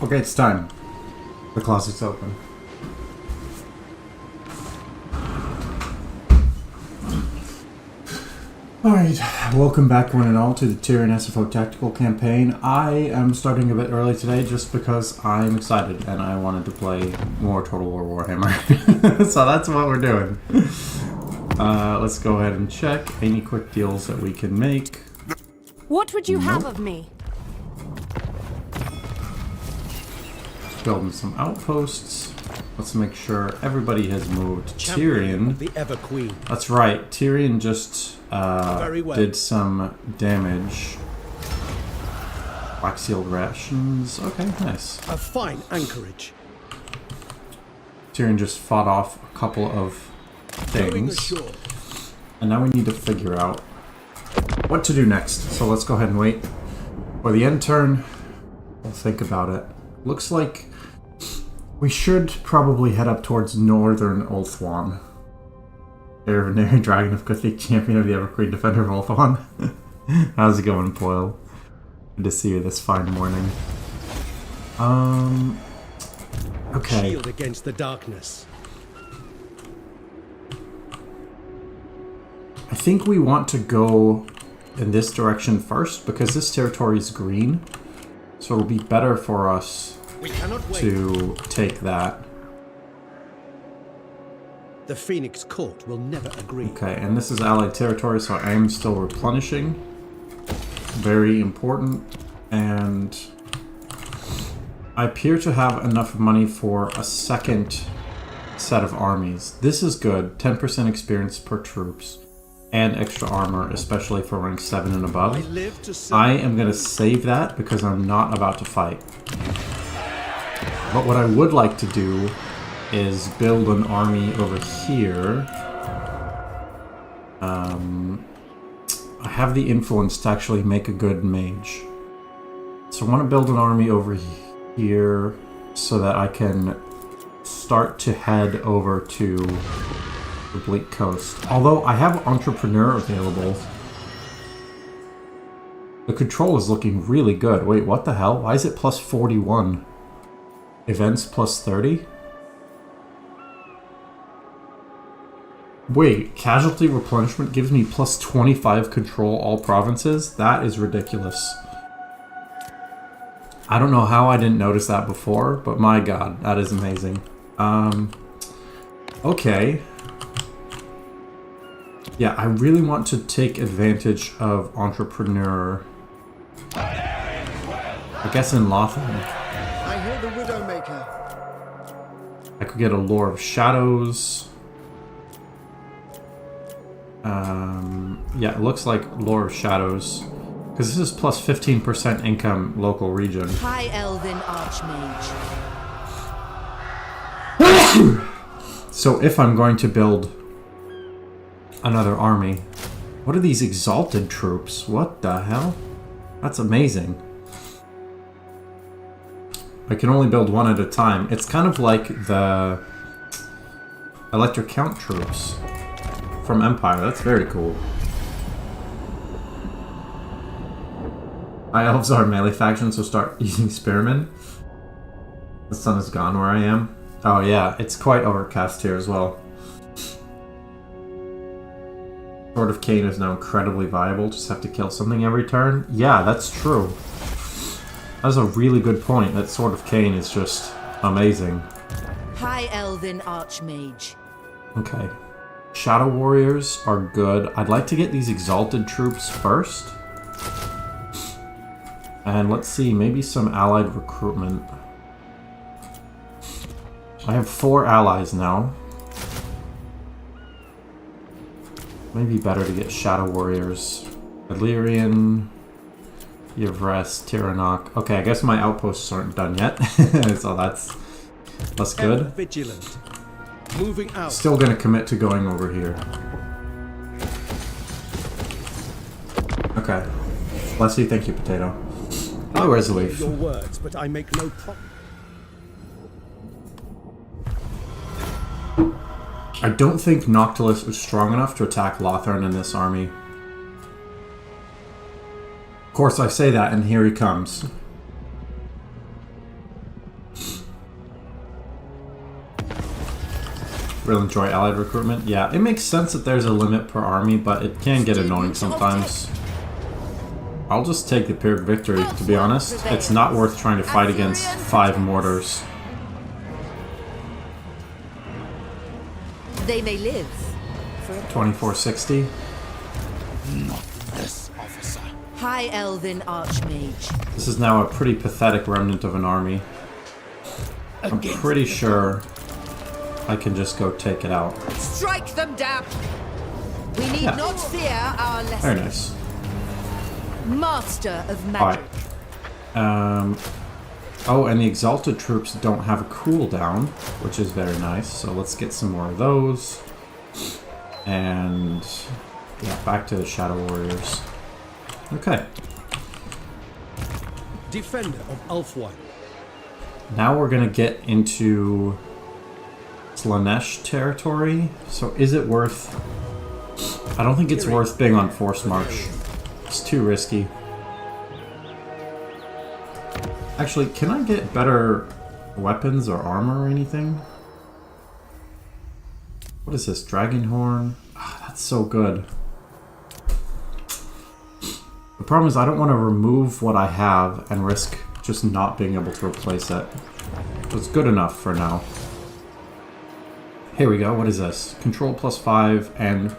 Okay, it's time. The closet's open. Alright, welcome back one and all to the Tyrion SFO Tactical Campaign. I am starting a bit early today just because I'm excited and I wanted to play more Total War Warhammer. So that's what we're doing. Let's go ahead and check any quick deals that we can make. What would you have of me? Building some outposts. Let's make sure everybody has moved. Tyrion, the Ever Queen. That's right. Tyrion just did some damage. Black sealed rations. Okay, nice. A fine anchorage. Tyrion just fought off a couple of things, and now we need to figure out what to do next. So let's go ahead and wait for the end turn. We'll think about it. Looks like we should probably head up towards northern Ulthuan. Aeronary Dragon of Gothic, Champion of the Everqueen, Defender of Ulthuan. How's it going, Poil? Good to see you this fine morning. Okay. Shield against the darkness. I think we want to go in this direction first because this territory is green. So it'll be better for us to take that. The Phoenix Court will never agree. Okay, and this is allied territory, so I am still replenishing. Very important. And I appear to have enough money for a second set of armies. This is good. 10% experience per troops. And extra armor, especially for rank 7 and above. I am going to save that because I'm not about to fight. But what I would like to do is build an army over here. I have the influence to actually make a good mage. So I want to build an army over here so that I can start to head over to the Bleak Coast. Although I have Entrepreneur available. The control is looking really good. Wait, what the hell? Why is it plus 41? Events plus 30? Wait, casualty replenishment gives me plus 25 control all provinces? That is ridiculous. I don't know how I didn't notice that before, but my god, that is amazing. Okay. Yeah, I really want to take advantage of Entrepreneur. I guess in Lothar. I hear the Widowmaker. I could get a Lore of Shadows. Yeah, it looks like Lore of Shadows. Because this is plus 15% income local region. High Elven Archmage. So if I'm going to build another army... What are these exalted troops? What the hell? That's amazing. I can only build one at a time. It's kind of like the Electric Count troops from Empire. That's very cool. My elves are a melee faction, so start using Spearmen. The sun is gone where I am. Oh yeah, it's quite overcast here as well. Sword of Cain is now incredibly viable. Just have to kill something every turn. Yeah, that's true. That's a really good point. That Sword of Cain is just amazing. High Elven Archmage. Okay. Shadow Warriors are good. I'd like to get these Exalted troops first. And let's see, maybe some allied recruitment. I have 4 allies now. Maybe better to get Shadow Warriors. Illyrian, Yvres, Tyrannoc. Okay, I guess my outposts aren't done yet. So that's good. Vigilant. Moving out. Still gonna commit to going over here. Okay. Bless you, thank you, Potato. Oh, Resileaf. Your words, but I make no pro. I don't think Noctilus is strong enough to attack Lothar in this army. Of course, I say that, and here he comes. Really enjoy allied recruitment. Yeah, it makes sense that there's a limit per army, but it can get annoying sometimes. I'll just take the Pyrrhic victory, to be honest. It's not worth trying to fight against 5 mortars. They may live. 2460. High Elven Archmage. This is now a pretty pathetic remnant of an army. I'm pretty sure I can just go take it out. Strike them down. We need not fear our lessons. Very nice. Master of magic. Alright. Oh, and the Exalted troops don't have a cooldown, which is very nice. So let's get some more of those. And yeah, back to the Shadow Warriors. Okay. Defender of Ulfwine. Now we're gonna get into Slaanesh territory. So is it worth... I don't think it's worth being on Force March. It's too risky. Actually, can I get better weapons or armor or anything? What is this? Dragonhorn? Oh, that's so good. The problem is I don't want to remove what I have and risk just not being able to replace it. It's good enough for now. Here we go. What is this? Control +5 and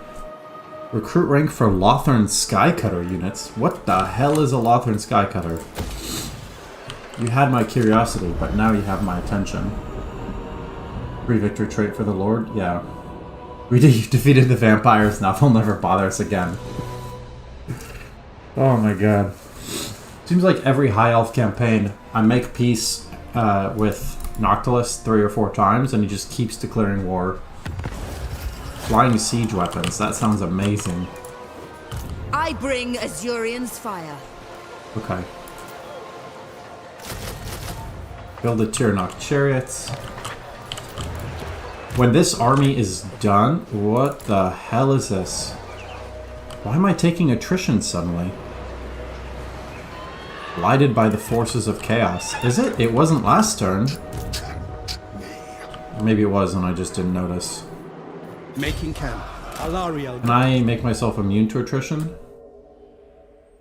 recruit rank for Lothern Skycutter units. What the hell is a Lothern Skycutter? You had my curiosity, but now you have my attention. Free victory trait for the Lord? Yeah. We defeated the vampires, now they'll never bother us again. Oh my god. Seems like every High Elf campaign, I make peace with Noctilus 3 or 4 times, and he just keeps declaring war. Flying siege weapons, that sounds amazing. I bring Azurian's fire. Okay. Build the Tyrnok chariots. When this army is done, what the hell is this? Why am I taking attrition suddenly? Lighted by the forces of chaos. Is it? It wasn't last turn. Or maybe it was and I just didn't notice. Making camp. Alariel. Can I make myself immune to attrition?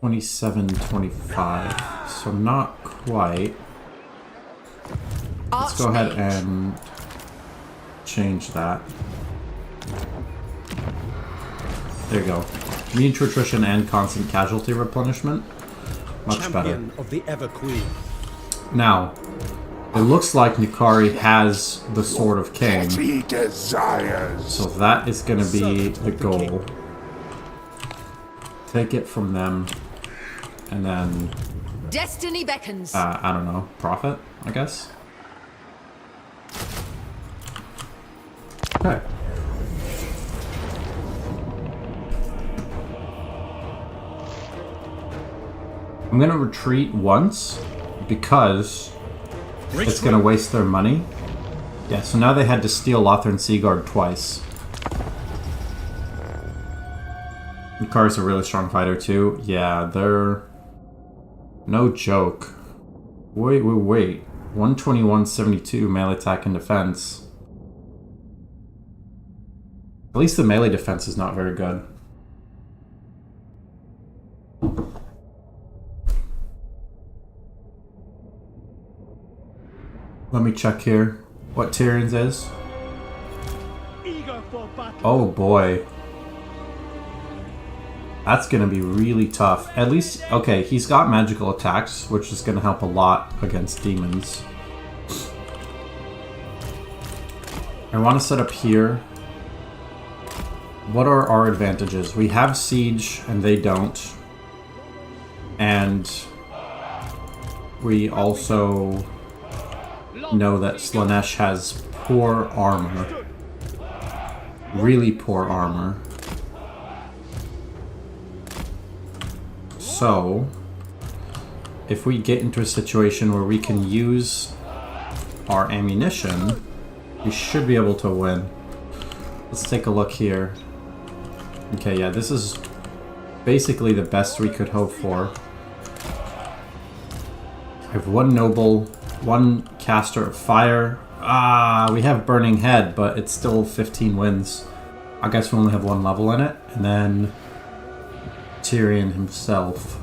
27, 25. So not quite. Let's go ahead and change that. There you go. Immune to attrition and constant casualty replenishment. Much better. Champion of the Ever Queen. Now, it looks like Nukari has the Sword of Cain. He desires. So that is going to be the goal. Take it from them. And then... Destiny beckons. I don't know. Profit, I guess? Okay. I'm gonna retreat once because it's gonna waste their money. Yeah, so now they had to steal Lothern Seaguard twice. Nukar's a really strong fighter too. Yeah, they're no joke. Wait. 121-72 melee attack and defense. At least the melee defense is not very good. Let me check here what Tyrion's is. Oh boy. That's gonna be really tough. At least, okay, he's got magical attacks, which is gonna help a lot against demons. I want to set up here. What are our advantages? We have siege and they don't. And we also know that Slaanesh has poor armor. Really poor armor. So, if we get into a situation where we can use our ammunition, we should be able to win. Let's take a look here. Okay, yeah, this is basically the best we could hope for. I have one noble, one caster of fire, We have Burning Head, but it's still 15 wins. I guess we only have one level in it. And then Tyrion himself.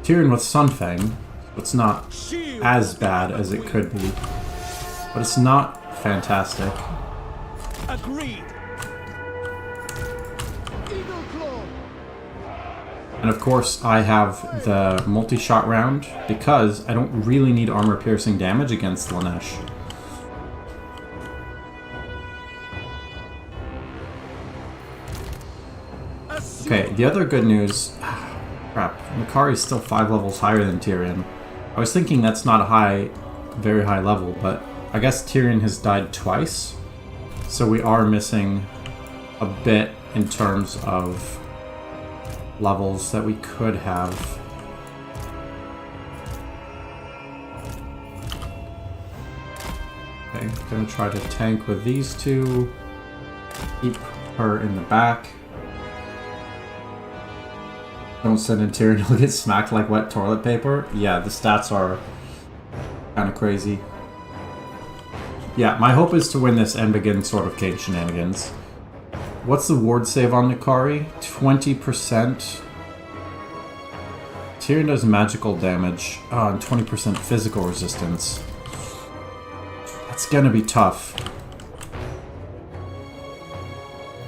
Tyrion with Sunfang. It's not as bad as it could be. But it's not fantastic. Agreed. Eagle Claw. And of course, I have the multi-shot round because I don't really need armor-piercing damage against Lanesh. Okay, the other good news... Crap, Makari's still 5 levels higher than Tyrion. I was thinking that's not a very high level, but I guess Tyrion has died twice. So we are missing a bit in terms of levels that we could have. Okay, gonna try to tank with these two. Keep her in the back. Don't send in Tyrion, he'll get smacked like wet toilet paper. Yeah, the stats are kind of crazy. Yeah, my hope is to win this and begin Sword of Cain shenanigans. What's the ward save on Nikari? 20%. Tyrion does magical damage. And 20% physical resistance. That's gonna be tough.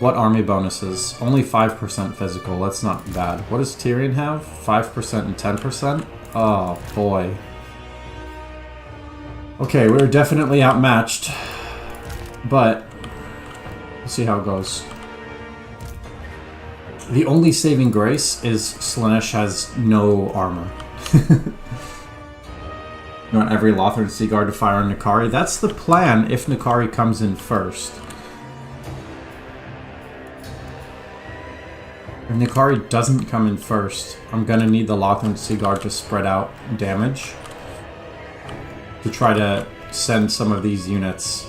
What army bonuses? Only 5% physical. That's not bad. What does Tyrion have? 5% and 10%? Oh, boy. Okay, we're definitely outmatched. But, we'll see how it goes. The only saving grace is Slaanesh has no armor. You want every Lothern Seaguard to fire on Nikari? That's the plan if Nikari comes in first. If Nikari doesn't come in first, I'm gonna need the Lothern Seaguard to spread out damage to try to send some of these units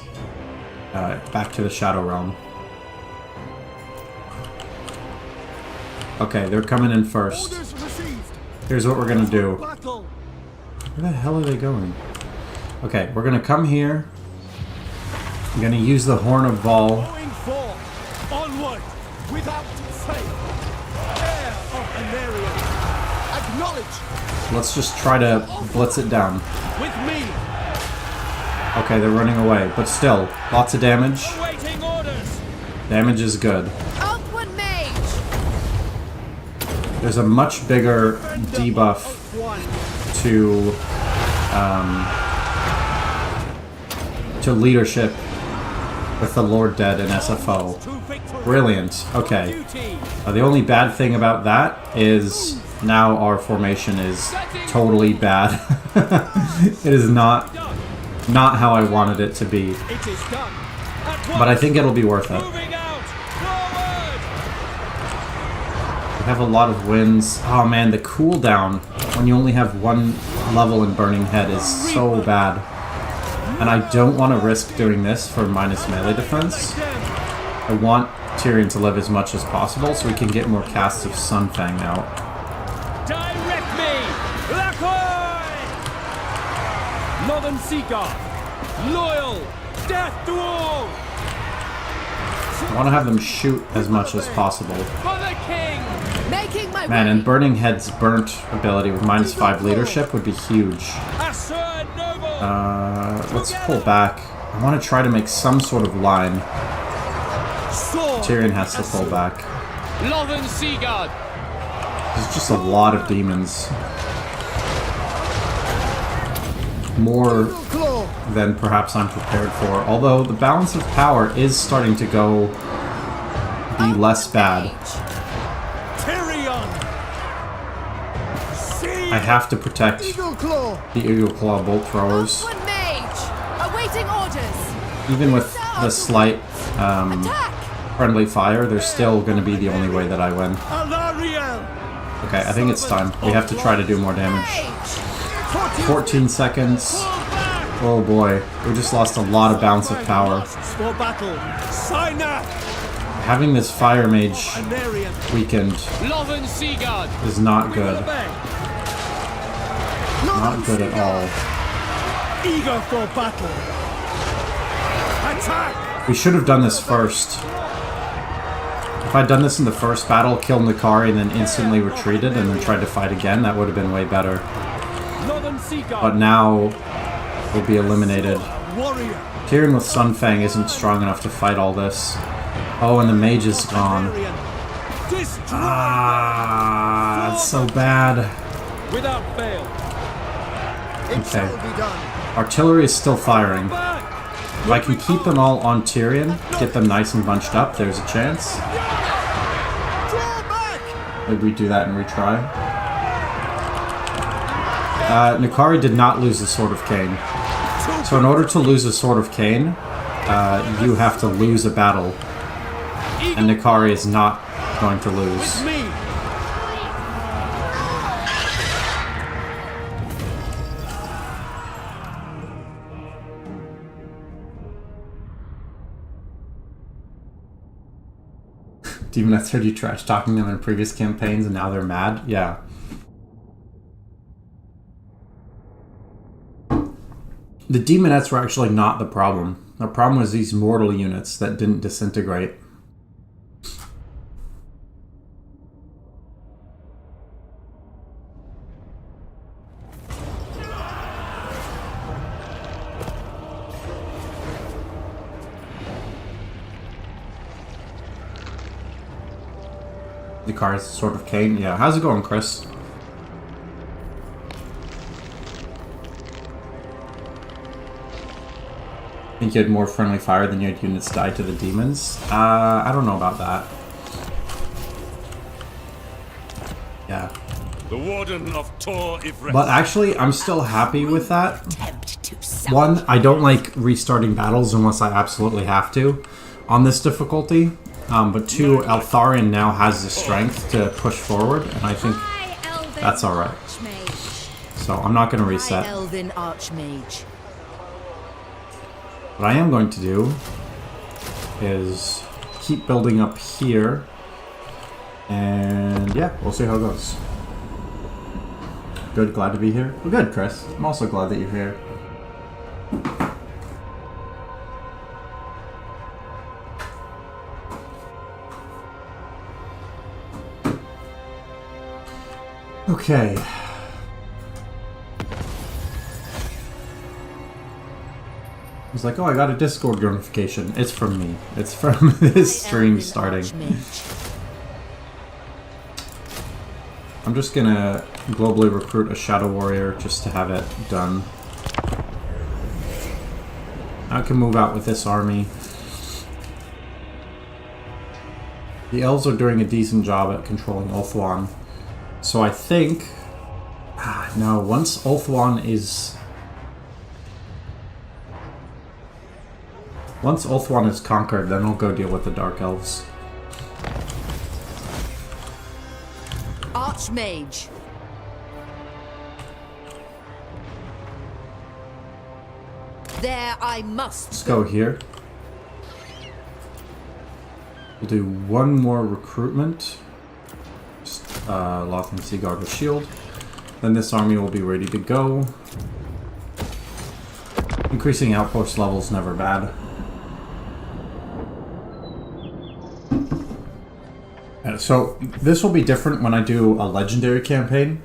back to the Shadow Realm. Okay, they're coming in first. Here's what we're gonna do. Where the hell are they going? Okay, we're gonna come here. I'm gonna use the Horn of Vol. Onward, without fail. Heir of Anarion. Acknowledge. Let's just try to blitz it down. With me. Okay, they're running away, but still, lots of damage. Awaiting orders. Damage is good. Outward mage! There's a much bigger debuff to leadership with the Lord Dead in SFO. Brilliant. Okay. The only bad thing about that is now our formation is totally bad. It is not how I wanted it to be. But I think it'll be worth it. We have a lot of wins. Oh man, the cooldown when you only have one level in Burning Head is so bad. And I don't want to risk doing this for minus melee defense. I want Tyrion to live as much as possible so we can get more casts of Sunfang out. Direct me! Lakoy! Northern Seaguard! Loyal! Death to all! I want to have them shoot as much as possible. For the king! Making my Man, way. and Burning Head's burnt ability with -5 leadership would be huge. Let's pull back. I want to try to make some sort of line. Tyrion has to pull back. Northern Seaguard! There's just a lot of demons. More than perhaps I'm prepared for. Although the balance of power is starting to go be less bad. Tyrion! I have to protect the Eagle Claw bolt throwers. Outward mage! Awaiting orders! Even with the slight Attack! friendly fire, they're still going to be the only way that I win. Alariel! Okay, I think it's time. We have to try to do more damage. 14 seconds. Oh boy, we just lost a lot of bounce of power. For battle, Sinach! Having this fire mage weakened Northern Seaguard! is not good. Not good at all. Eager for battle. Attack! We should have done this first. If I'd done this in the first battle, killed Nikari and then instantly retreated and then tried to fight again, that would have been way better. But now we'll be eliminated. Warrior. Tyrion with Sunfang isn't strong enough to fight all this. Oh, and the mage is gone. Ah, it's so bad. Without fail. Okay. Artillery is still firing. If I can keep them all on Tyrion, get them nice and bunched up, there's a chance. Maybe we do that and retry. Nikari did not lose the Sword of Cain. So in order to lose a Sword of Cain, you have to lose a battle. And Nikari is not going to lose. Demonettes heard you trash talking them in previous campaigns and now they're mad? Yeah. The Demonettes were actually not the problem. The problem was these mortal units that didn't disintegrate. The car's Sword of Cain. Yeah, how's it going, Chris? Think you had more friendly fire than you had units die to the demons? I don't know about that. Yeah. The Warden of Tor Ivres. But actually, I'm still happy with that. One, I don't like restarting battles unless I absolutely have to on this difficulty. But two, Eltharion now has the strength to push forward, and I think that's alright. So I'm not going to reset. What I am going to do is keep building up here, and yeah, we'll see how it goes. Good, glad to be here. Well, good, Chris. I'm also glad that you're here. Okay. He's like, oh, I got a Discord notification. It's from me. It's from this stream starting. I'm just gonna globally recruit a Shadow Warrior just to have it done. I can move out with this army. The Elves are doing a decent job at controlling Ulthuan. So I think... no, once Ulthuan is... Once Ulthuan is conquered, then we'll go deal with the Dark Elves. Archmage. There I must. Let's go here. We'll do one more recruitment. Lothran Seaguard with shield. Then this army will be ready to go. Increasing outpost level is never bad. So this will be different when I do a legendary campaign,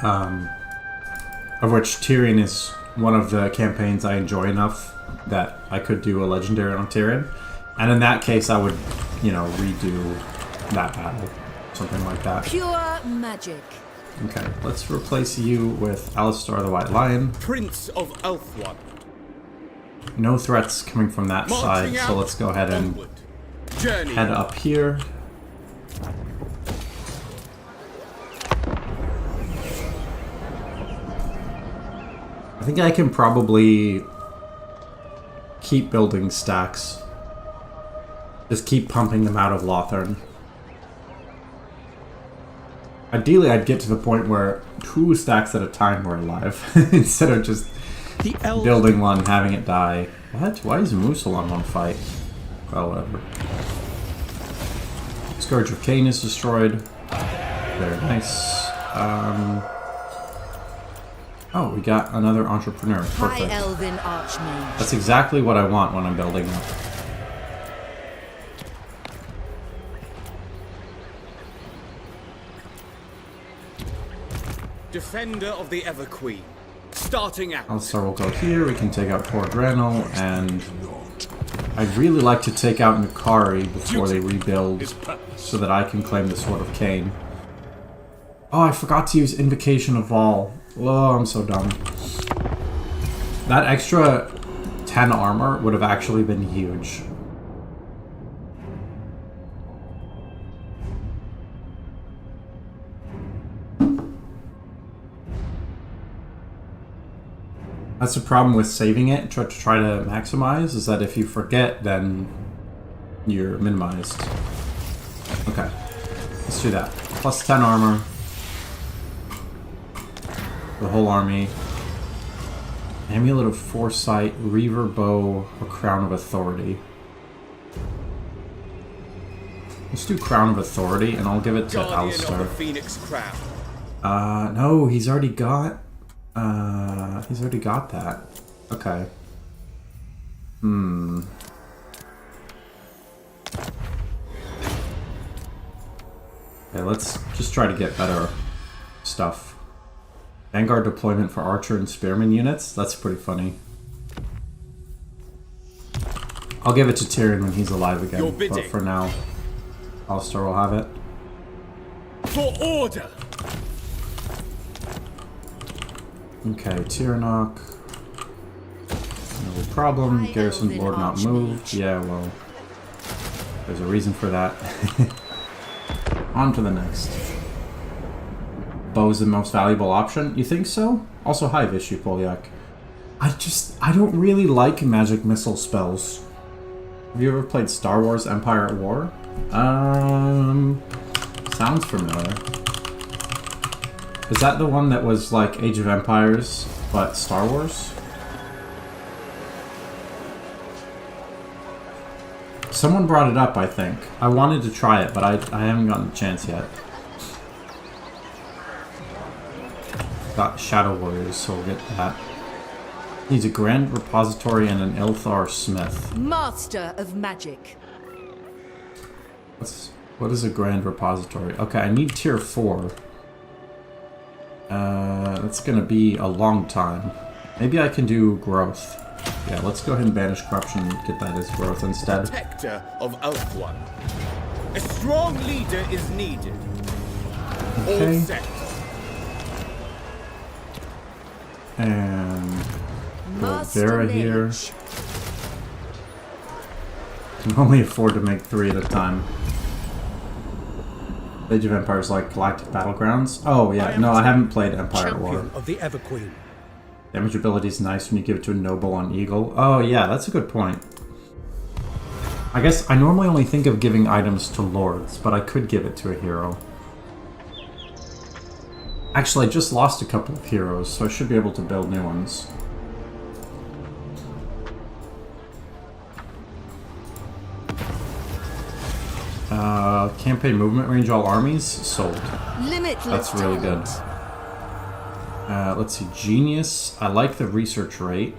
of which Tyrion is one of the campaigns I enjoy enough that I could do a legendary on Tyrion. And in that case, I would, you know, redo that battle. Something like that. Pure magic. Okay, let's replace you with Alistar the White Lion. Prince of Ulthuan. No threats coming from that side, so let's go ahead and head up here. I think I can probably keep building stacks. Just keep pumping them out of Lothern. Ideally, I'd get to the point where 2 stacks at a time were alive, instead of just building one, having it die. What? Why is Musalon on fight? Well, whatever. Scourge of Cain is destroyed. Very nice. Oh, we got another entrepreneur. High Perfect. Elven Archmage. That's exactly what I want when I'm building up. Defender of the Everqueen. Starting out. Also, we'll go here. We can take out Port Granel, and I'd really like to take out Nukari before they rebuild, so that I can claim the Sword of Cain. Oh, I forgot to use Invocation of Vol. Oh, I'm so dumb. That extra 10 armor would have actually been huge. That's the problem with saving it, try to maximize, is that if you forget, then you're minimized. Okay, let's do that. Plus 10 armor. The whole army. Amulet of Foresight, Reaver Bow, or Crown of Authority. Let's do Crown of Authority, and I'll give it to Guardian Alistair. of the Phoenix Crown. No, he's already got... he's already got that. Okay. Okay, let's just try to get better stuff. Vanguard deployment for Archer and Spearman units? That's pretty funny. I'll give it to Tyrion when he's alive again, but for now, Alistair will have it. For order! Okay, Tyrannok. No problem. Garrison Lord not moved. Yeah, well, there's a reason for that. On to the next. Bow is the most valuable option? You think so? Also, hi, Vishu Polyak. I don't really like magic missile spells. Have you ever played Star Wars Empire at War? Sounds familiar. Is that the one that was like Age of Empires, but Star Wars? Someone brought it up, I think. I wanted to try it, but I haven't gotten a chance yet. Got Shadow Warriors, so we'll get that. Needs a Grand Repository and an Ilthar Smith. Master of Magic. What is a Grand Repository? Okay, I need tier 4. That's gonna be a long time. Maybe I can do growth. Yeah, let's go ahead and banish corruption and get that as growth instead. Protector of Ulthuan. A strong leader is needed. Okay. All set. And go Master Vera Mage. here. Can only afford to make 3 at a time. Age of Empires like Galactic Battlegrounds. Oh yeah, no, I haven't played Empire at War. Champion of the Everqueen. Damage ability is nice when you give it to a noble on Eagle. Oh yeah, that's a good point. I guess I normally only think of giving items to lords, but I could give it to a hero. Actually, I just lost a couple of heroes, so I should be able to build new ones. Campaign movement range all armies sold. Limitless That's really good. Let's see, Genius. I like the research rate.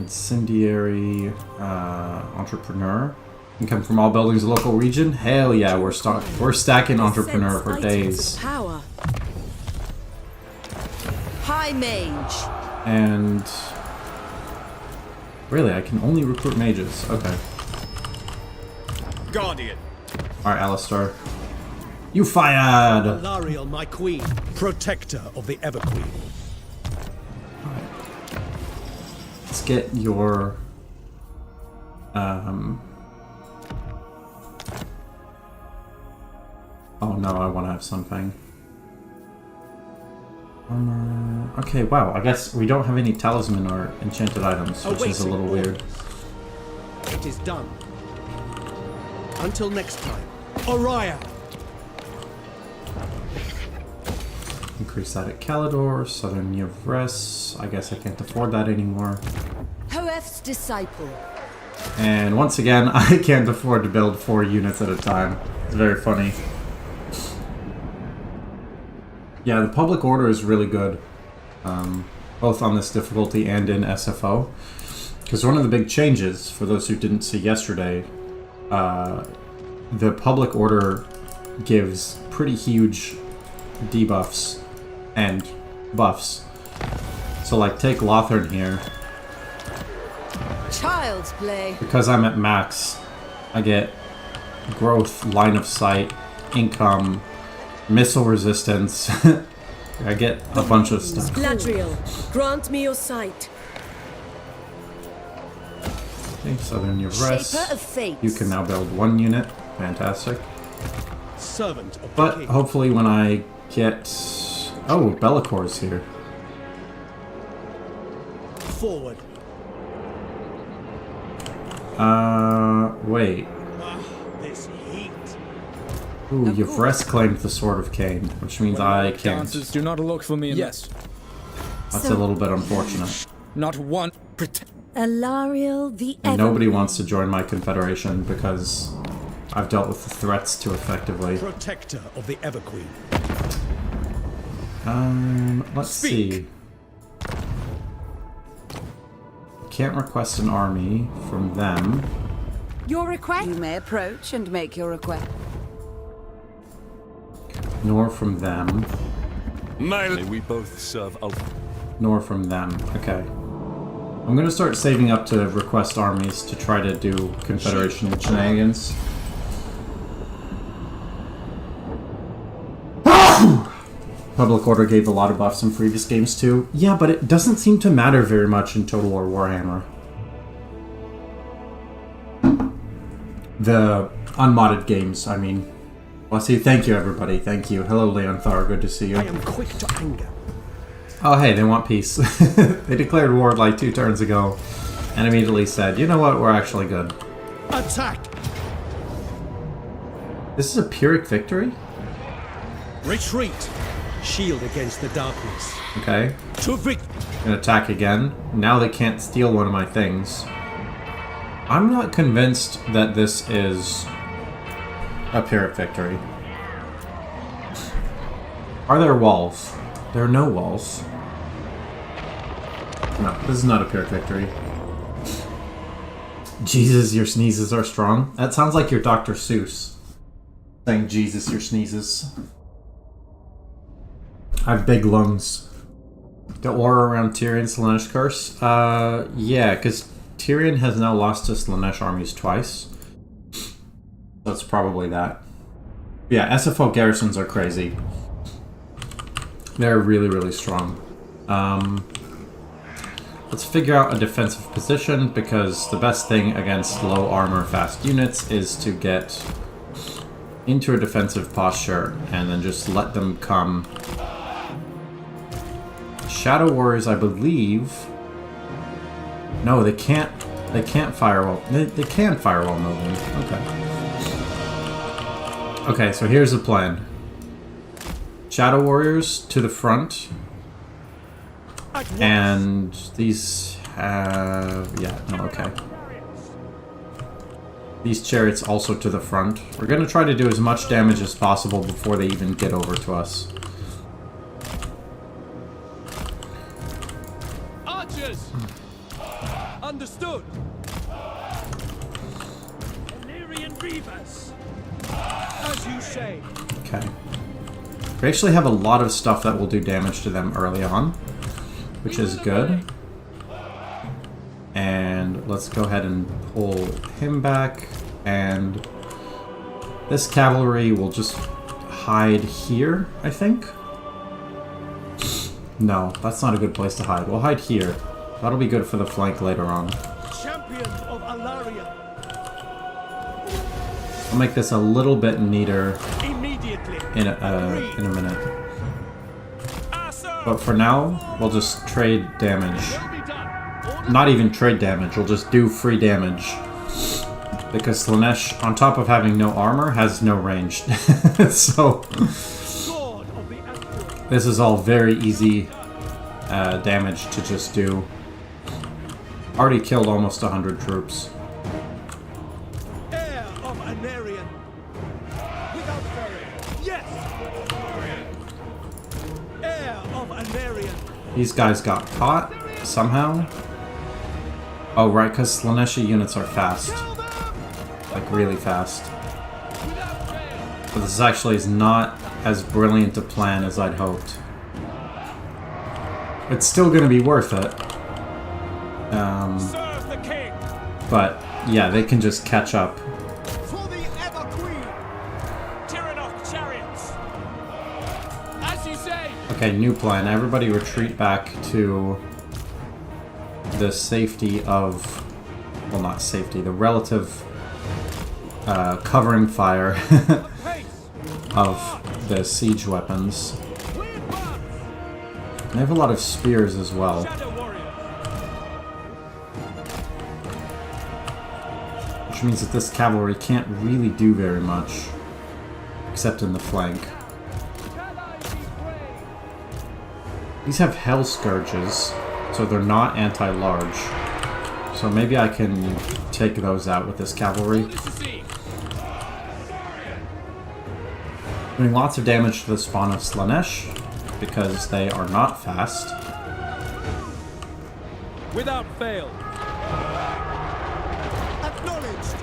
Incendiary, Entrepreneur. Income from all buildings in the local region. Hell yeah, we're stacking Entrepreneur for days. Power. High Mage. And really, I can only recruit mages. Okay. Guardian. Alright, Alistair. You fired! Alariel, my queen. Protector of the Everqueen. Let's get your... Oh no, I want to have Sunfang. Okay, wow, I guess we don't have any talisman or enchanted items, which is a little weird. It is done. Until next time. Orion! Increase that at Calidor, Southern Yvres. I guess I can't afford that anymore. Hoef's Disciple. And once again, I can't afford to build 4 units at a time. It's very funny. Yeah, the public order is really good, both on this difficulty and in SFO. Because one of the big changes, for those who didn't see yesterday, the public order gives pretty huge debuffs and buffs. So like take Lothern here. Child's play. Because I'm at max, I get growth, line of sight, income, missile resistance. I get a bunch of stuff. Gladriel, grant me your sight. Okay, Southern Yvres. Shaper of Fates. You can now build 1 unit. Fantastic. Servant of the But king. hopefully when I get... Oh, Bellacor's here. Forward. Wait. This heat. Ooh, Yvres claimed the Sword of Cain, which means I can't. Chances do not look for me. Yes. That's a little bit unfortunate. Not one. Alariel the And nobody wants to join my confederation because I've dealt with the threats too effectively. Protector of the Everqueen. Let's Speak. see. Can't request an army from them. Your request? You may approach and make your request. Nor from them. May we both serve Ulf. Nor from them. Okay. I'm gonna start saving up to request armies to try to do Confederation shenanigans. Public Order gave a lot of buffs in previous games too. Yeah, but it doesn't seem to matter very much in Total War Warhammer. The unmodded games, I mean. Well, see, thank you everybody, thank you. Hello Leonthar, good to see you. I am quick to anger. Oh hey, they want peace. They declared war like 2 turns ago and immediately said, you know what, we're actually good. Attack! This is a Pyrrhic victory? Retreat! Shield against the darkness. Okay. To victory! Gonna attack again. Now they can't steal one of my things. I'm not convinced that this is a Pyrrhic victory. Are there walls? There are no walls. No, this is not a Pyrrhic victory. Jesus, your sneezes are strong. That sounds like your Dr. Seuss. Saying, Jesus, your sneezes. I have big lungs. The aura around Tyrion's Slanesh curse? Yeah, because Tyrion has now lost his Slanesh armies twice. So it's probably that. Yeah, SFO garrisons are crazy. They're really, really strong. Let's figure out a defensive position, because the best thing against low armor fast units is to get into a defensive posture and then just let them come. Shadow Warriors, I believe... No, they can't firewall... They can firewall movement. Okay. Okay, so here's the plan. Shadow Warriors to the front. And these have... Yeah, no, okay. These chariots also to the front. We're going to try to do as much damage as possible before they even get over to us. Archers! Understood! Illyrian Reavers! As you say. Okay. We actually have a lot of stuff that will do damage to them early on, which is good. And let's go ahead and pull him back, and this cavalry will just hide here, I think. No, that's not a good place to hide. We'll hide here. That'll be good for the flank later on. Champion of Alaria! I'll make this a little bit neater Immediately! in a minute. But for now, we'll just trade damage. Not even trade damage, we'll just do free damage. Because Slanesh, on top of having no armor, has no range. So, this is all very easy damage to just do. Already killed almost 100 troops. Heir of Anarian! Without ferry! Yes! of Anarian. These guys got caught somehow. Oh, right, because Slaneshi units are fast. Like, really fast. But this actually is not as brilliant a plan as I'd hoped. It's still going to be worth it. Serve the king. But, yeah, they can just catch up. For the ever queen. Tyrion chariots. As you say. Okay, new plan. Everybody retreat back to the safety of... Well, not safety. The relative covering fire of the siege weapons. They have a lot of spears as well. Which means that this cavalry can't really do very much. Except in the flank. These have Hell Scourges, so they're not anti-large. So maybe I can take those out with this cavalry. Doing lots of damage to the spawn of Slanesh, because they are not fast. Without fail. Acknowledged.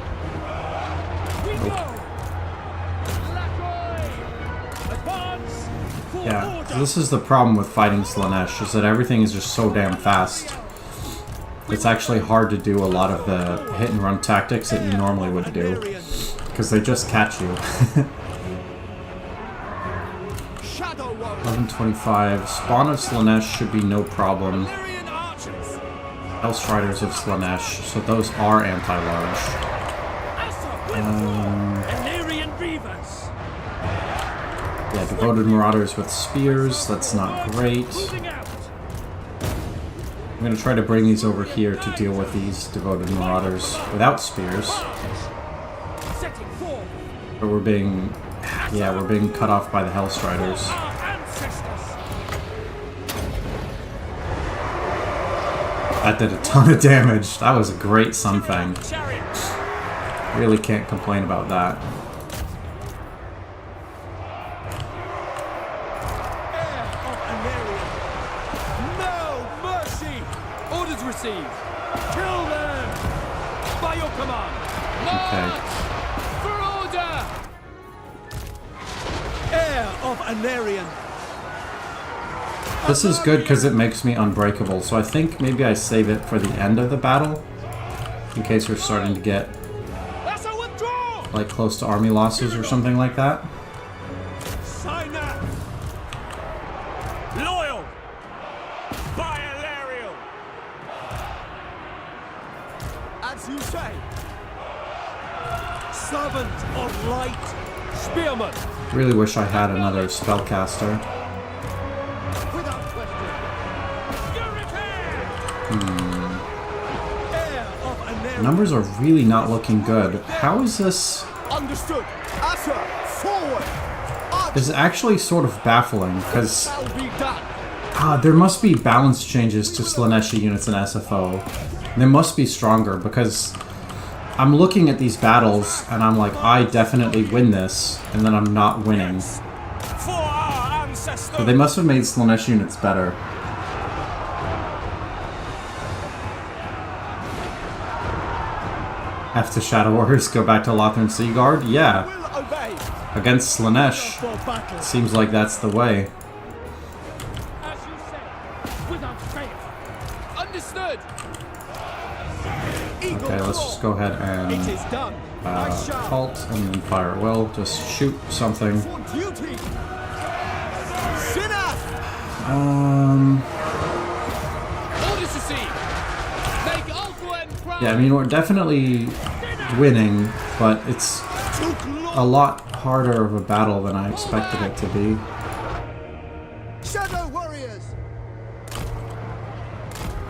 Yeah, this is the problem with fighting Slanesh, is that everything is just so damn fast. It's actually hard to do a lot of the hit and run tactics that you normally would do, because they just catch you. 1125. Spawn of Slanesh should be no problem. Hellstriders of Slanesh, so those are anti-large. Yeah, devoted marauders with spears, that's not great. I'm gonna try to bring these over here to deal with these devoted marauders without spears. But we're being cut off by the Hellstriders. That did a ton of damage. That was a great Sunfang. Really can't complain about that. No mercy! Orders received. Kill them! By your command. Okay. For order! Heir of Anarian. This is good because it makes me unbreakable, so I think maybe I save it for the end of the battle. In case we're starting to get like close to army losses or something like that. Sign that. Loyal. Bialarial. As you say. Servant of light. Spearman. Really wish I had another spellcaster. Numbers are really not looking good. How is this? Understood. Utter. Forward. This is actually sort of baffling, because there must be balance changes to Slaneshi units in SFO. They must be stronger, because I'm looking at these battles, and I'm like, I definitely win this, and then I'm not winning. For our ancestors. So they must have made Slanesh units better. Have to Shadow Warriors go back to Lothran Sea Guard? Yeah. Against Slanesh. Seems like that's the way. As you say. Without fail. Understood. Okay, let's just go ahead and halt and then fire at will. Just shoot something. Yeah, I mean, we're definitely winning, but it's a lot harder of a battle than I expected it to be. Shadow Warriors!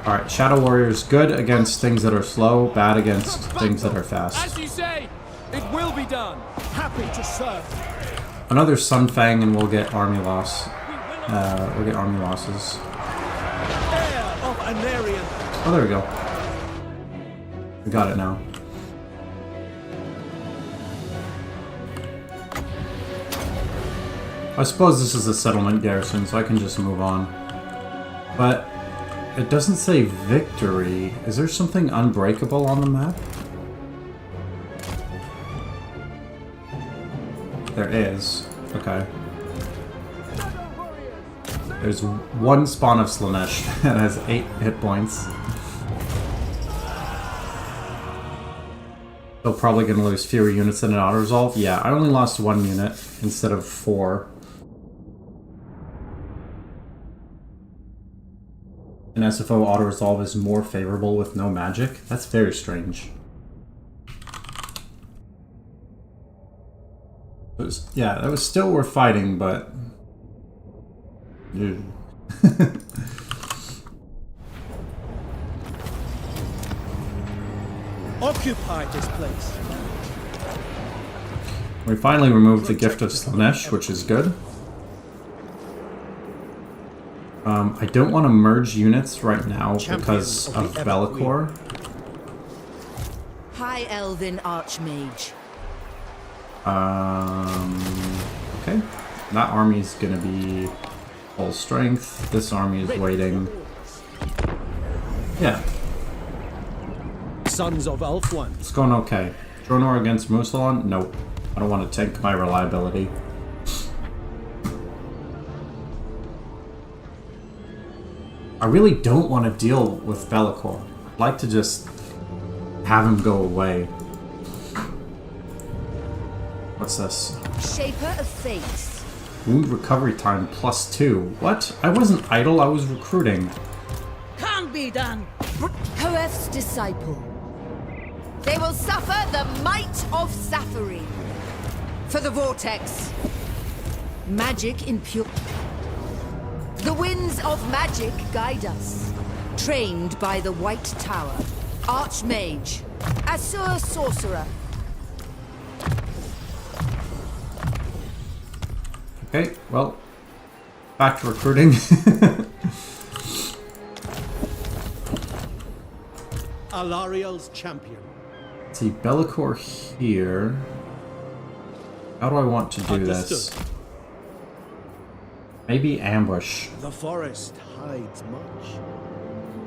Alright, Shadow Warriors good against things that are slow, bad against things that are fast. As you say, it will be done. Happy to serve. Another Sunfang and we'll get army loss. We'll get army losses. Heir of Anarian. Oh, there we go. We got it now. I suppose this is a settlement garrison, so I can just move on. But it doesn't say victory. Is there something unbreakable on the map? There is. Okay. There's one spawn of Slanesh that has 8 hit points. Still probably gonna lose fewer units in an auto-resolve. Yeah, I only lost 1 unit instead of 4. An SFO auto-resolve is more favorable with no magic? That's very strange. Yeah, that was still worth fighting, but... Dude. Occupy this place. We finally removed the Gift of Slanesh, which is good. I don't want to merge units right now because of Be'lakor. High Elven Archmage. Okay. That army is gonna be full strength. This army is waiting. Yeah. Sons of Ulthuan. It's going okay. Dronor against Musalon? Nope. I don't want to tank my reliability. I really don't want to deal with Be'lakor. I'd like to just have him go away. What's this? Shaper of Fates. Wound recovery time +2. What? I wasn't idle, I was recruiting. Can't be done. Koef's disciple. They will suffer the might of Safari. For the Vortex. Magic in pure... The winds of magic guide us. Trained by the White Tower. Archmage. Asur Sorcerer. Okay, well, back to recruiting. Alariel's champion. Let's see, Be'lakor here. How do I want to do this? Maybe ambush. The forest hides much.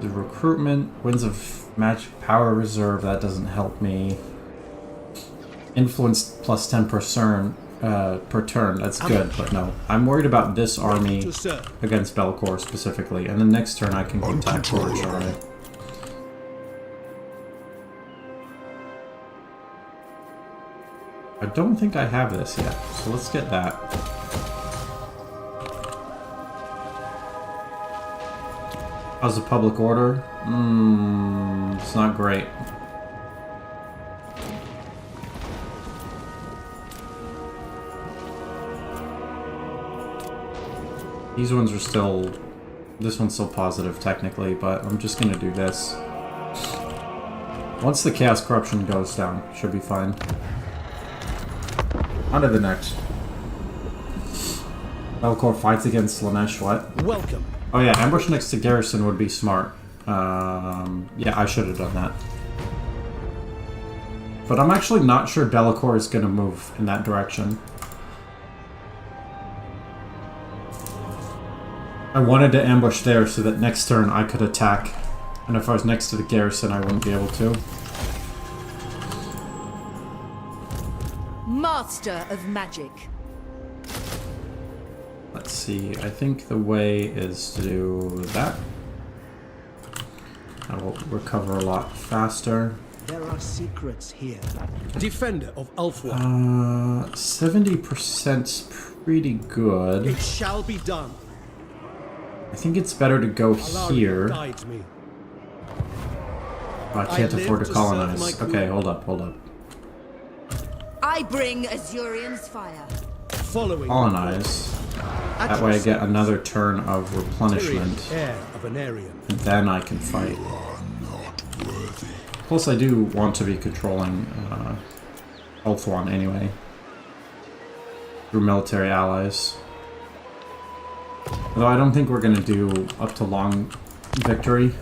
The recruitment, winds of magic power reserve, that doesn't help me. Influence +10% per turn, that's good, but no. I'm worried about this army against Be'lakor specifically, and the next turn I can attack George army. I don't think I have this yet, so let's get that. How's the public order? It's not great. These ones are still... This one's still positive, technically, but I'm just gonna do this. Once the Chaos Corruption goes down, should be fine. On to the next. Be'lakor fights against Slanesh, what? Welcome. Oh yeah, ambush next to Garrison would be smart. Yeah, I should have done that. But I'm actually not sure Be'lakor is gonna move in that direction. I wanted to ambush there so that next turn I could attack. And if I was next to the garrison, I wouldn't be able to. Master of Magic. Let's see, I think the way is to do that. I will recover a lot faster. There are secrets here. Defender of Ulthuan. 70%'s pretty good. It shall be done. I think it's better to go here. Guides me. Oh, I can't afford to colonize. Okay, hold up. I bring Azurian's fire. Following Colonize. That way I get another turn of replenishment. Tyrion, heir of an Aryan. And then I can fight. Plus I do want to be controlling Ulthuan anyway. Through military allies. Although I don't think we're going to do up to long victory.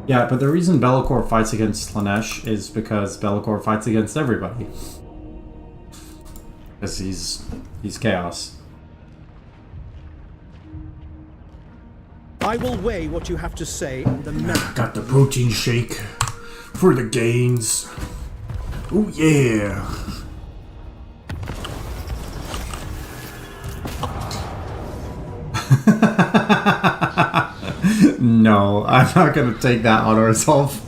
Yeah, but the reason Be'lakor fights against Slanesh is because Be'lakor fights against everybody. Because he's chaos. I will weigh what you have to say and the merit. Got the protein shake for the gains. Oh yeah. No, I'm not gonna take that auto resolve.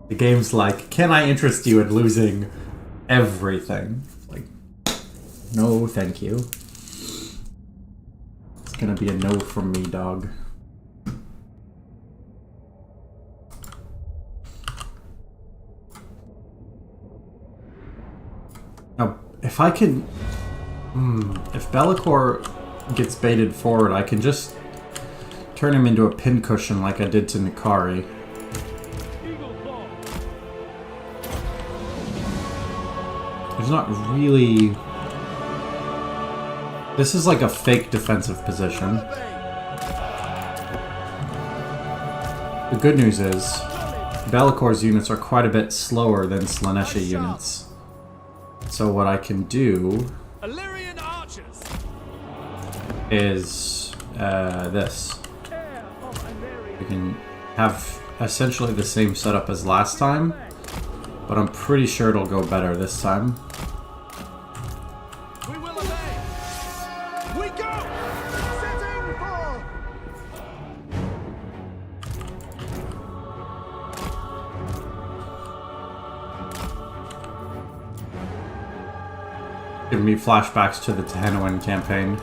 The game's like, can I interest you in losing everything? Like, no, thank you. It's gonna be a no from me, dog. Now, if I can... if Be'lakor gets baited forward, I can just turn him into a pincushion like I did to Nikari. There's not really... This is like a fake defensive position. The good news is, Be'lakor's units are quite a bit slower than Slaaneshi units. So what I can do is this. We can have essentially the same setup as last time, but I'm pretty sure it'll go better this time. We will obey. We go. Setting for. Give me flashbacks to the Tehenoan campaign.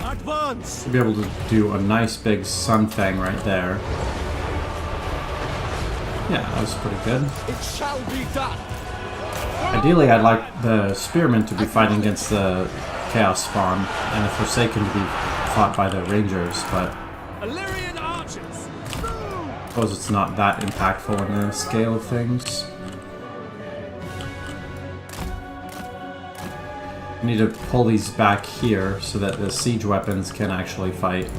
Advance. To be able to do a nice big Sunfang right there. Yeah, that was pretty good. It shall be done. Ideally, I'd like the Spearmen to be fighting against the Chaos Spawn, and the Forsaken to be fought by the Rangers, but Illyrian archers. I suppose it's not that impactful in the scale of things. I need to pull these back here so that the siege weapons can actually fight.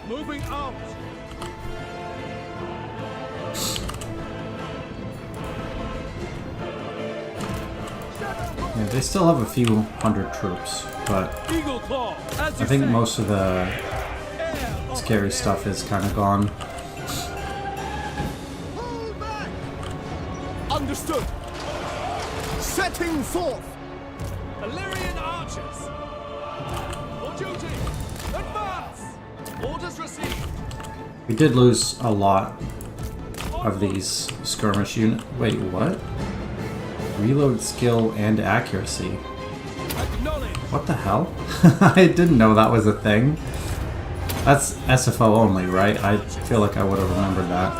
Moving out. Yeah, they still have a few hundred troops, but Eagle claw. As you I think say. most of the scary stuff is kind of gone. Pull back. Understood. Setting forth. Illyrian archers. For duty. Advance. Orders received. We did lose a lot of these skirmish units. Wait, what? Reload skill and accuracy. Acknowledge. What the hell? I didn't know that was a thing. That's SFO only, right? I feel like I would have remembered that.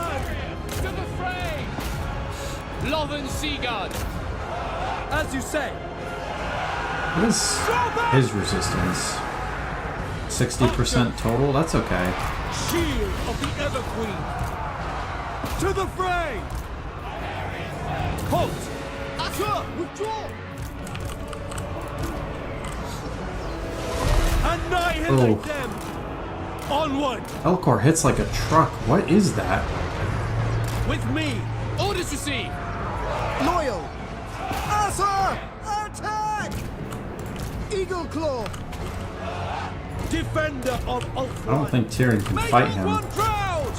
To the fray. Loven Seaguard. As you say. What is his resistance? 60% total? That's okay. Shield of the Ever Queen. To the fray. Halt. Sir, withdraw. Annihilate Oh. them. Onward. Be'lakor hits like a truck. What is that? With me. Orders received. Loyal! Asa! Attack! Eagle Claw! Defender of Ultron. I don't think Tyrion can Make fight us him. one proud.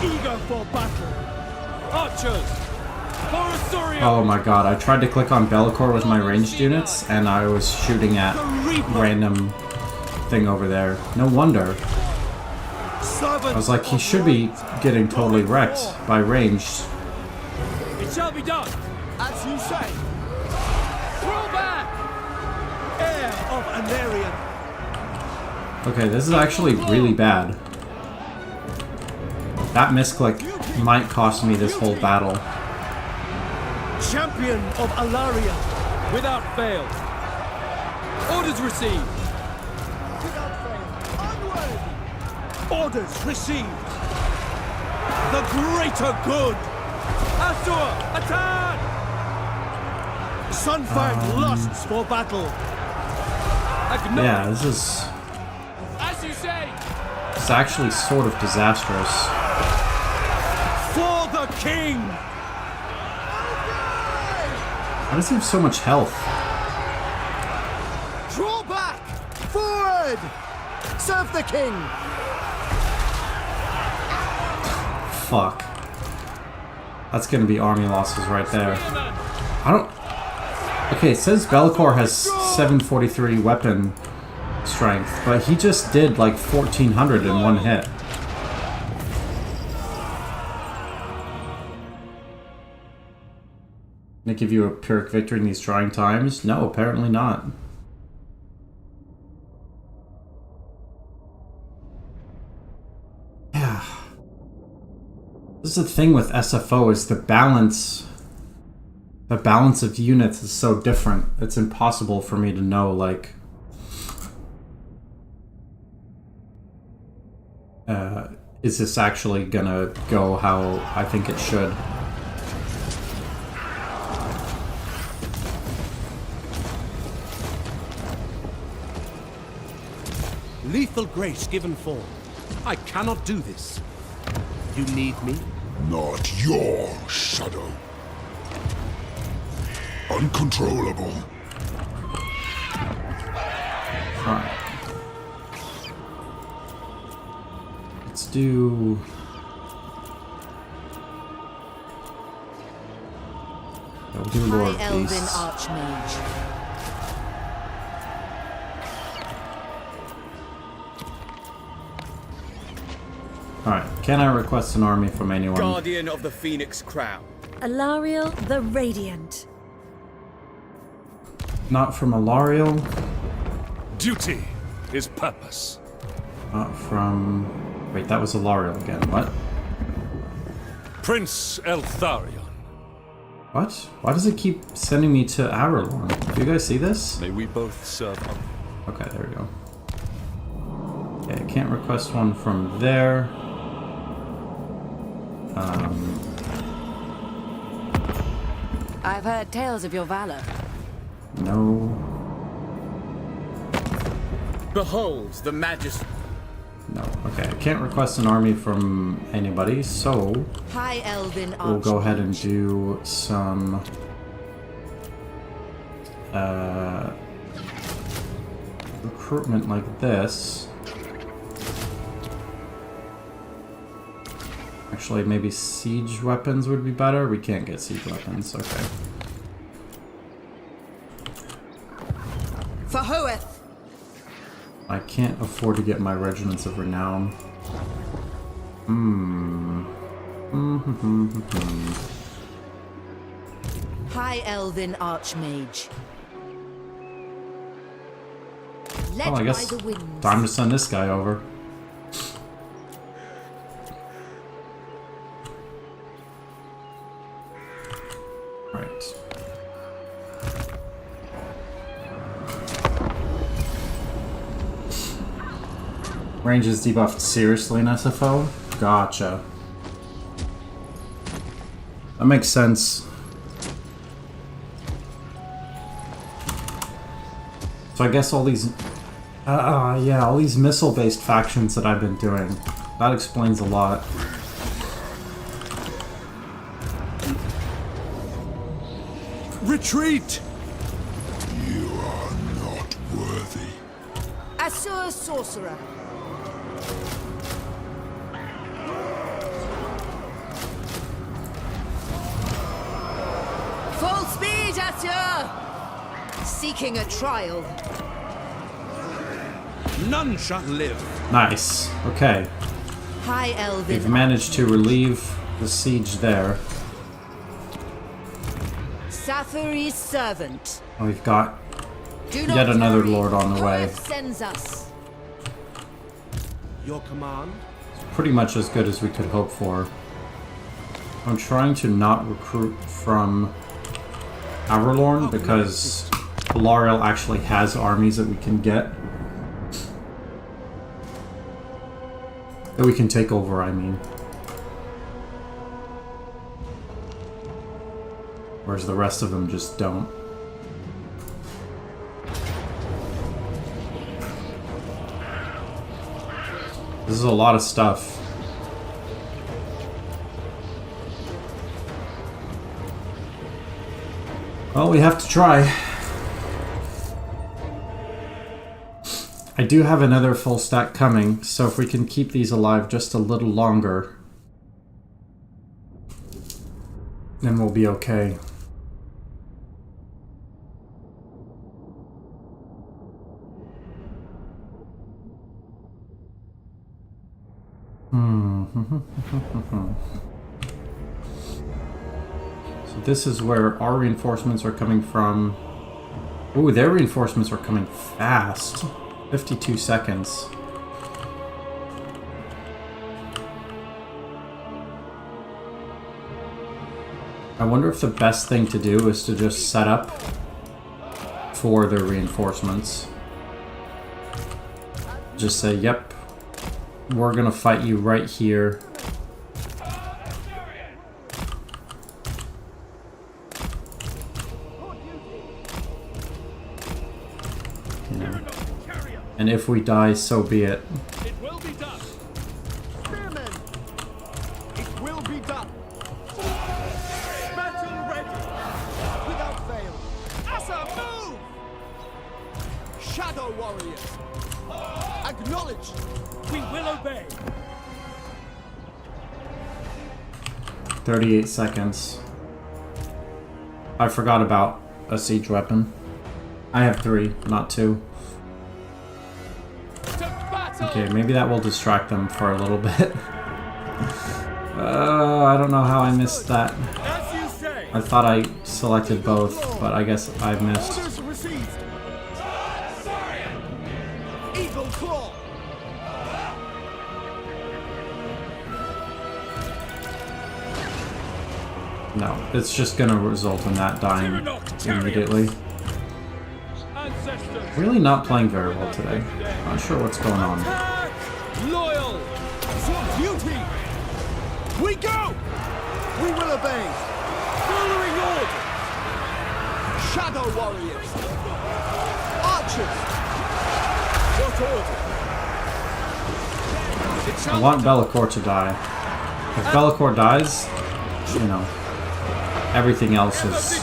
Eager for battle. Archers. For Asurion. Oh my god, I tried to click on Be'lakor with my ranged units, and I was shooting at random thing over there. No wonder. I was like, he should be getting totally wrecked by ranged. It shall be done. As you say. Throw back. Heir of Anarion. Okay, this is actually really bad. That misclick might cost me this whole battle. Champion of Alaria. Without fail. Orders received. Without fail. Onward! Orders received. The greater good. Asur, attack! Sunfang lusts for battle. Acknowledge. Yeah, this is As you say. it's actually sort of disastrous. For the king. Why does he have so much health? Draw back! Forward! Serve the king! Fuck. That's gonna be army losses right there. I don't... Okay, it says Bellicor has 743 weapon strength, but he just did like 1400 in one hit. Can it give you a Pyrrhic victory in these trying times? No, apparently not. Yeah. This is the thing with SFO, is the balance of units is so different. It's impossible for me to know, like, is this actually gonna go how I think it should? Lethal grace given form. I cannot do this. You need me? Not your shadow. Uncontrollable. Alright. Let's do... We'll do Lord High Elven Beasts. Archmage. Alright, can I request an army from anyone? Guardian of the Phoenix Crown. Alariel the Radiant. Not from Alariel. Duty is purpose. Not from... Wait, that was Alariel again. What? Prince Eltharion. What? Why does it keep sending me to Arelorn? Do you guys see this? May we both serve Alf. Okay, there we go. Okay, I can't request one from there. I've heard tales of your valor. No. Behold the majesty. No. Okay, I can't request an army from anybody, so High Elven Archmage. we'll go ahead and do some... recruitment like this. Actually, maybe siege weapons would be better. We can't get siege weapons. Okay. For Hoeth. I can't afford to get my regiments of renown. High Elven Archmage. Led Well, I guess by the winds. time to send this guy over. Right. Range is debuffed seriously in SFO? Gotcha. That makes sense. So I guess all these... yeah, all these missile-based factions that I've been doing. That explains a lot. Retreat! You are not worthy. Asur Sorcerer. Full speed, Asur! Seeking a trial. None shall live. Nice. Okay. High Elven. We've managed to relieve the siege there. Safari's servant. And we've got Do not yet another tarry. lord on the way. Hoeth sends us. Your command? pretty much as good as we could hope for. I'm trying to not recruit from Averlorn because Alariel actually has armies that we can get. That we can take over, I mean. Whereas the rest of them just don't. This is a lot of stuff. Well, we have to try. I do have another full stack coming, so if we can keep these alive just a little longer, then we'll be okay. So this is where our reinforcements are coming from. Ooh, their reinforcements are coming fast. 52 seconds. I wonder if the best thing to do is to just set up for their reinforcements. Just say, yep, we're gonna fight you right here. And if we die, so be it. It will be done. Spearmen! It will be done. Battle ready. Without fail. Asa, move! Shadow warriors. Acknowledged. We will obey. 38 seconds. I forgot about a siege weapon. I have 3, not 2. Okay, maybe that will distract them for a little bit. I don't know how I missed that. As you say. I thought I selected both, but I guess I missed. Orders received. Eagle claw. No, it's just gonna result in that dying immediately. Ancestors. Really not playing very well today. Not sure what's going on. Loyal. For duty. We go. We will obey. Following order. Shadow warriors. Archers. What order? I want Bellicor to die. If Bellicor dies, you know, everything else is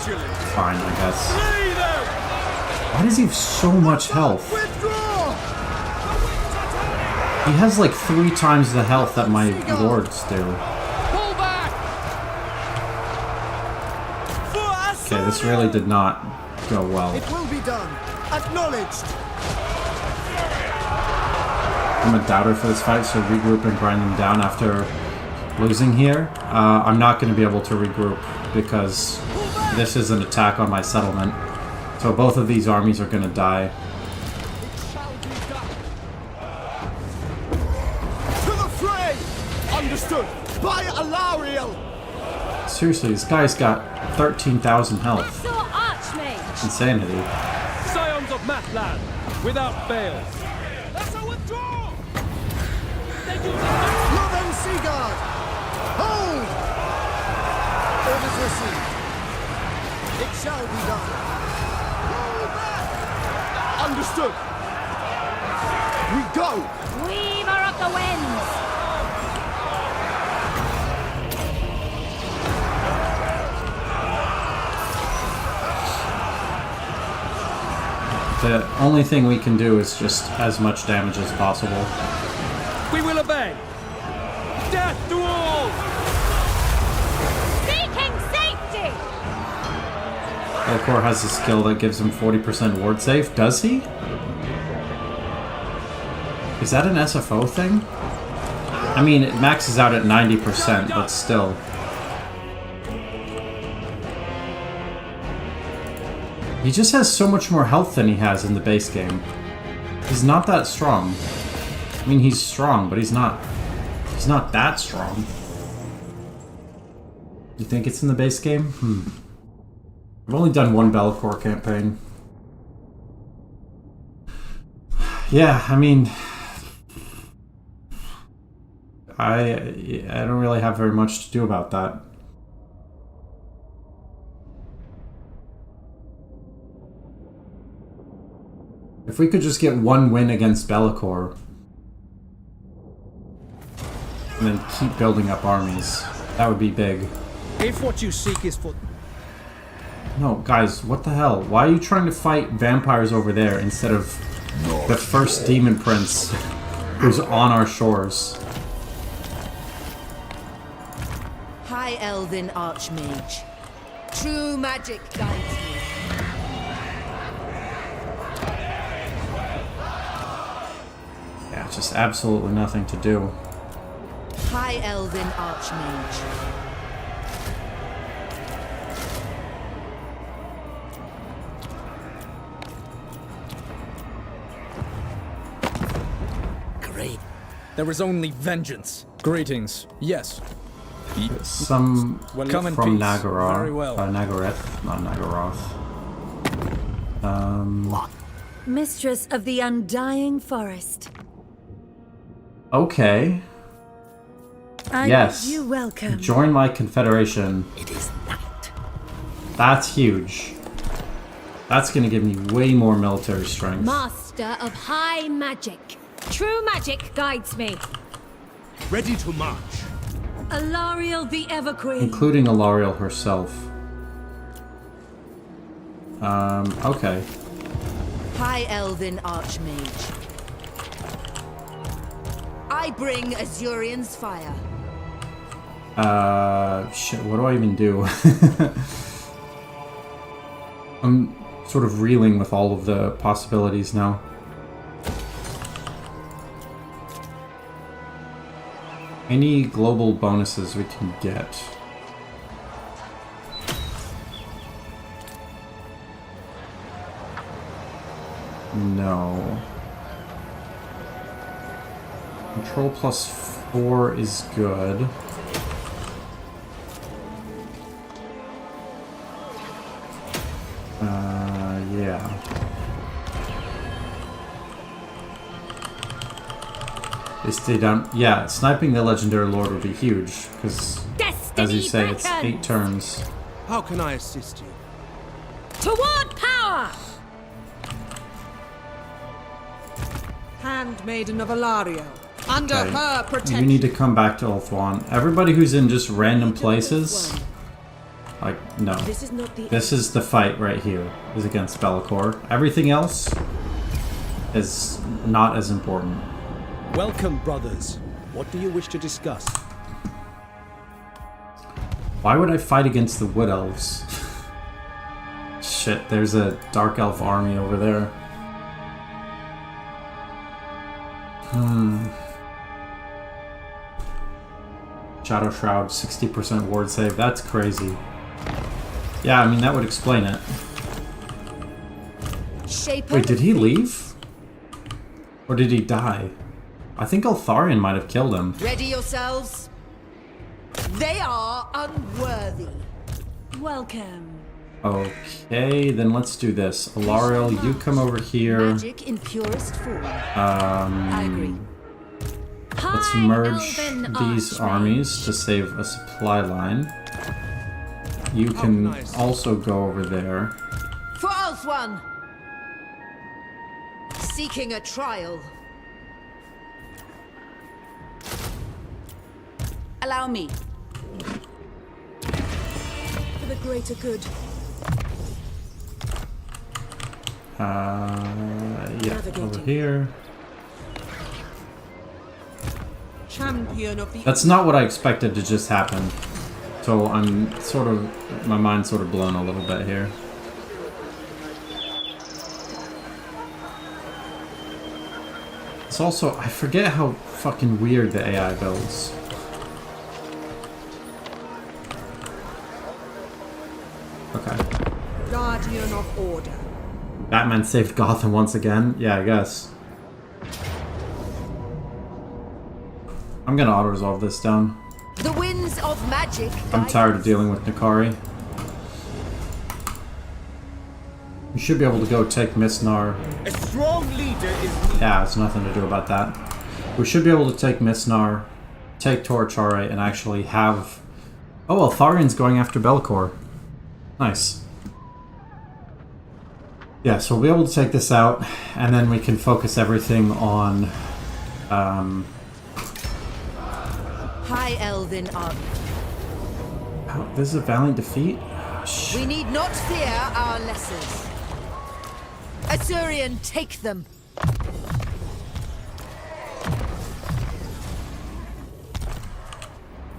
fine, I guess. Slay them. Why does he have so much health? Withdraw. He has like 3 times the health that my lords do. Pull back. Okay, this really did not go well. It will be done. Acknowledged. I'm a doubter for this fight, so regroup and grind them down after losing here. I'm not going to be able to regroup because this is an attack on my settlement. So both of these armies are going to die. It shall be done. To the fray. Understood. By Alariel. Seriously, this guy's got 13,000 health. So Archmage! Insanity. Scions of Matland. Without fail. That's a withdraw. They use Love and Seaguard. Hold. Orders received. It shall be done. Roll back. Understood. We go. Weaver of the Winds! The only thing we can do is just as much damage as possible. We will obey. Death to all. Seeking safety! Bellicor has a skill that gives him 40% ward save. Does he? Is that an SFO thing? I mean, it maxes out at 90%, but still. He just has so much more health than he has in the base game. He's not that strong. I mean, he's strong, but he's not He's not that strong. You think it's in the base game? I've only done one Be'lakor campaign. Yeah, I mean, I don't really have very much to do about that. If we could just get one win against Be'lakor and then keep building up armies, that would be big. If what you seek is for... No, guys, what the hell? Why are you trying to fight vampires over there instead of the first demon prince who's on our shores? High Elven Archmage. True magic guides me. Yeah, just absolutely nothing to do. High Elven Archmage. Great. There is only vengeance. Greetings. Yes. Some Come in from peace. Nagaroth. Very well. Nagareth, not Nagaroth. Mistress of the Undying Forest. Okay. I Yes. bid you welcome. Join my confederation. It is night. That's huge. That's gonna give me way more military strength. Master of high magic. True magic guides me. Ready to march. Alariel the Everqueen. Including Alariel herself. Okay. High Elven Archmage. I bring Azurian's fire. Shit, what do I even do? I'm sort of reeling with all of the possibilities now. Any global bonuses we can get? No. Control +4 is good. Yeah. They stay down. Yeah, sniping the Legendary Lord would be huge, because, as you say, it's 8 turns. How can I assist you? Toward power! Handmaiden of Alario. Under Okay. her You protection. need to come back to Ulthuan. Everybody who's in just random places, like, no. This is not the This is the fight right here, is against Be'lakor. Everything else is not as important. Welcome, brothers. What do you wish to discuss? Why would I fight against the Wood Elves? Shit, there's a Dark Elf army over there. Shadow Shroud, 60% ward save. That's crazy. Yeah, I mean, that would explain it. Shaper Wait, did he leave? Or did he die? I think Eltharion might have killed him. Ready yourselves. They are unworthy. Welcome. Okay, then let's do this. Alariel, you come over here. Magic in purest form. I agree. Let's High merge Elven these Archmage. armies to save a supply line. You can also go over there. For Ulthuan. Seeking a trial. Allow me. For the greater good. Yeah, over here. Champion of the That's not what I expected to just happen. So I'm sort of, my mind's sort of blown a little bit here. It's also, I forget how fucking weird the AI builds. Okay. Guardian of Order. Batman saved Gotham once again? Yeah, I guess. I'm gonna auto-resolve this down. The winds of magic. I'm tired of dealing with Nikari. We should be able to go take Misnar. A strong leader is needed. Yeah, it's nothing to do about that. We should be able to take Misnar, take Torchare, and actually have... Oh, well, Tharion's going after Belcor. Nice. Yeah, so we'll be able to take this out, and then we can focus everything on... High Elven Army. Oh, this is a valiant defeat? We need not fear our lessers. Assyrian, take them.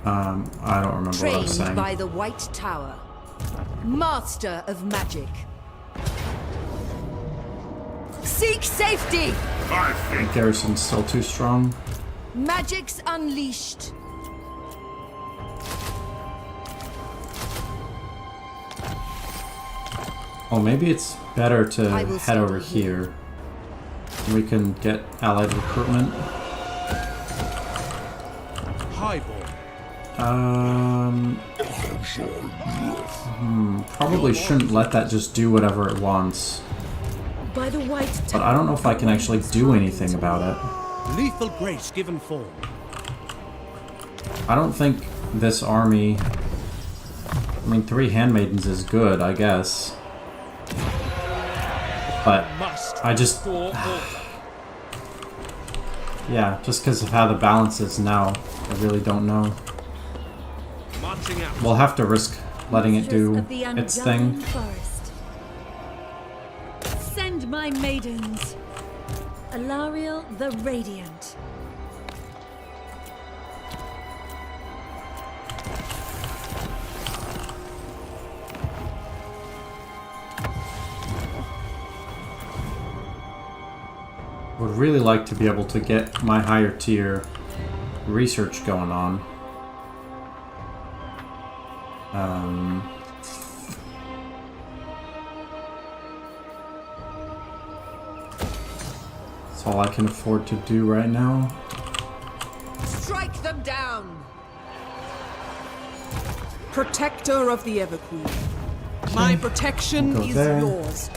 I don't remember what I was saying. Trained by the White Tower. Master of magic. Seek safety! I think Garrison's still too strong. Magic's unleashed. Oh, maybe it's better to I will head over stay here. here. We can get allied recruitment. Highborn. Probably shouldn't let that just do whatever it wants. By the White But I don't know if I can actually do anything about it. Lethal grace given form. I don't think this army... I mean, 3 handmaidens is good, I guess. But I just... Yeah, just because of how the balance is now, I really don't know. Marching out. We'll have to risk letting it do Of the its undying thing. forest. Send my maidens. Alariel the Radiant. Would really like to be able to get my higher tier research going on. That's all I can afford to do right now. Strike them down! Protector of the Everqueen. My protection We'll go is there. yours.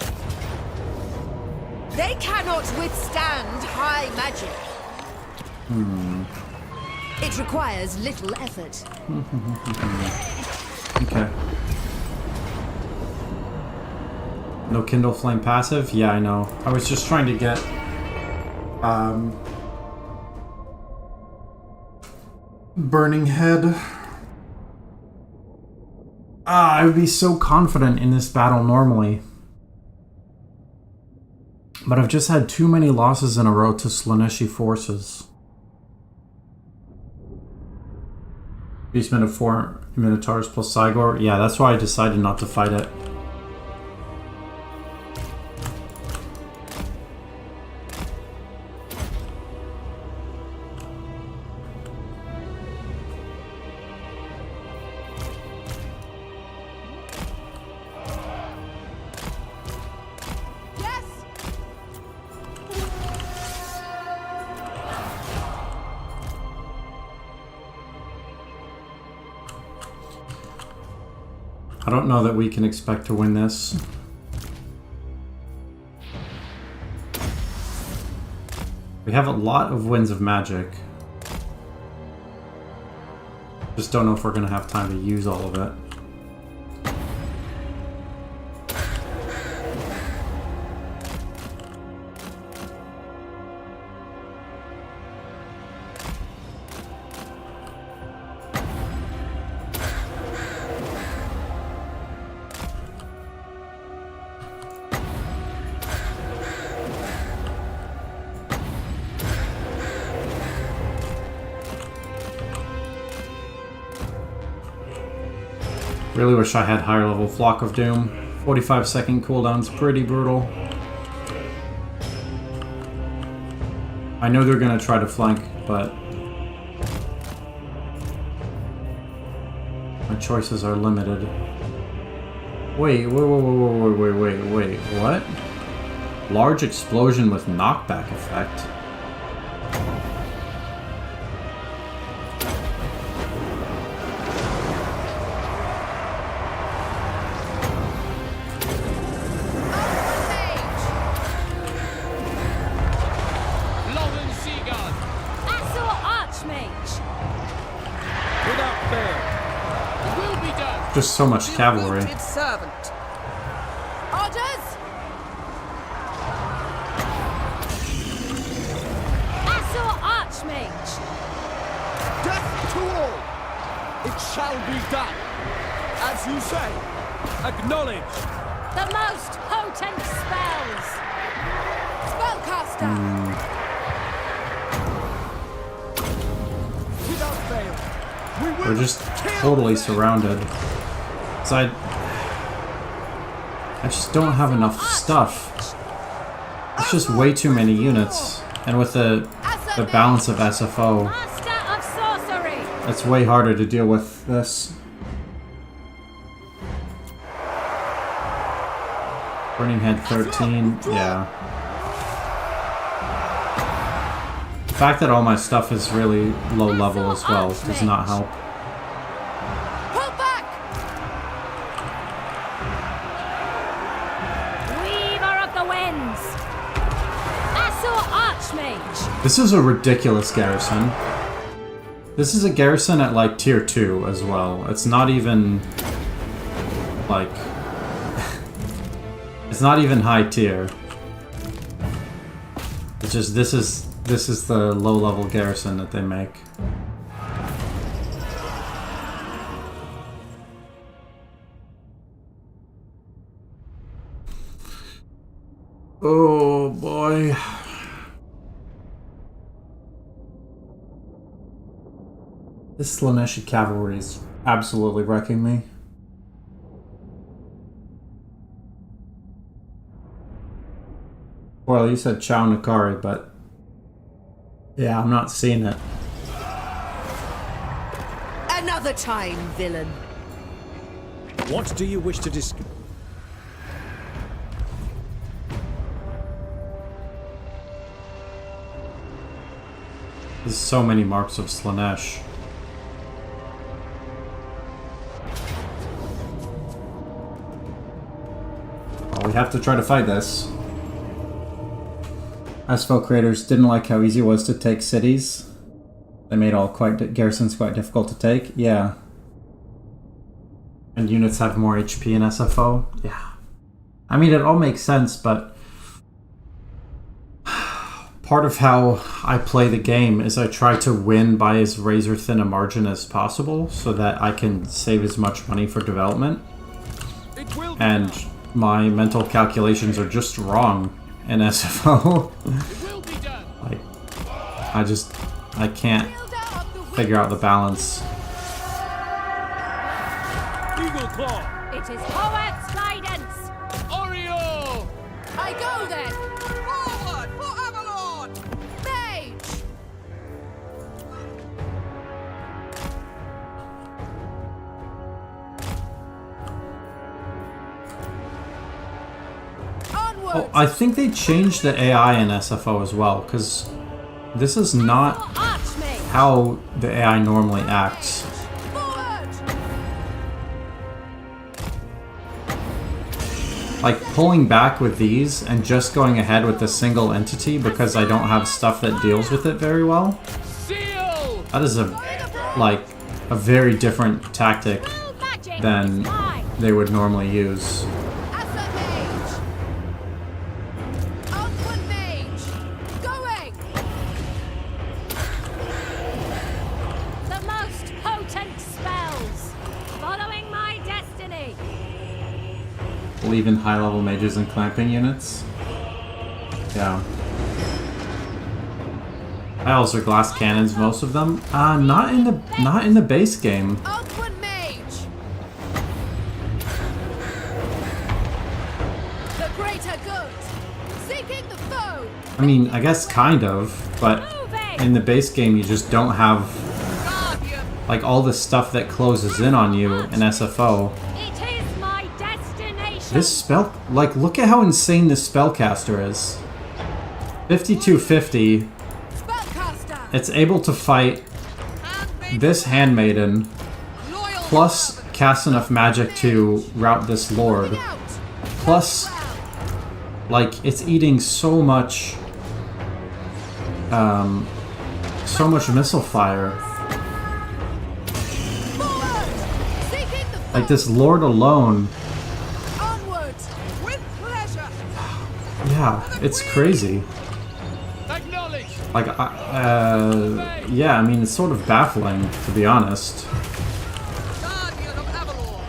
They cannot withstand high magic. It requires little effort. Okay. No Kindle Flame passive? Yeah, I know. I was just trying to get... Burning Head. I would be so confident in this battle normally. But I've just had too many losses in a row to Slaneshi forces. Beastmen of 4 Minotaurs plus Cygor. Yeah, that's why I decided not to fight it. Yes! I don't know that we can expect to win this. We have a lot of winds of magic. Just don't know if we're going to have time to use all of it. Really wish I had higher level Flock of Doom. 45-second cooldown's pretty brutal. I know they're gonna try to flank, but my choices are limited. Wait, what? Large explosion with knockback effect. Just so much cavalry. Devoted servant. Orders! Assault Archmage. Death to all! It shall be done. As you say. Acknowledge. The most potent spells. Spellcaster! Without fail. We will We're just kill totally them. surrounded. So I just don't have enough stuff. It's just way too many units. And with the balance of SFO, Master of Sorcery. it's way harder to deal with this. Burning Head 13, yeah. The fact that all my stuff is really low level as well does not help. Pull back! Weaver of the Winds. Assault Archmage. This is a ridiculous garrison. This is a garrison at like tier 2 as well. It's not even like it's not even high tier. It's just this is the low level garrison that they make. Oh boy. This Slaneshi cavalry is absolutely wrecking me. Well, you said Chow Nakari, but yeah, I'm not seeing it. Another time, villain. What do you wish to discuss? There's so many marks of Slanesh. Well, we have to try to fight this. SFO creators didn't like how easy it was to take cities. They made all garrisons quite difficult to take. Yeah. And units have more HP in SFO. Yeah. I mean, it all makes sense, but part of how I play the game is I try to win by as razor thin a margin as possible so that I can save as much money for development. And my mental calculations are just wrong in SFO. Like, I can't figure out the balance. Eagle Claw. It is Hoeth's guidance. Oreo. I go then! Forward for Avalon! Mage! Onward! Oh, I think they changed the AI in SFO as well, because this is not Archmage. how the AI normally acts. Forward! Like, pulling back with these and just going ahead with a single entity because I don't have stuff that deals with it very well, Seal. that is a very different tactic Full magic than is mine. they would normally use. As a mage! Onward, mage! Going! The most potent spells. Following my destiny. Believe in high-level mages and clamping units. Yeah. Elves are glass cannons, most of them. Not in the base game. Onward, mage! The greater good! Seeking the foe! I mean, I guess kind of, but in the base game you just don't have Guardian! like all the stuff that closes in on you in SFO. It is my destination. This spell, like, look at how insane this spellcaster is. 5250. Spellcaster! It's able to fight this handmaiden, plus cast enough magic to rout this lord, Out! plus, like, it's eating so much missile fire. Forward! Seeking the Like, this lord alone. Onwards, with pleasure. Yeah, it's crazy. Acknowledge. Like, yeah, I mean, it's sort of baffling, to be honest. Guardian of Avalon.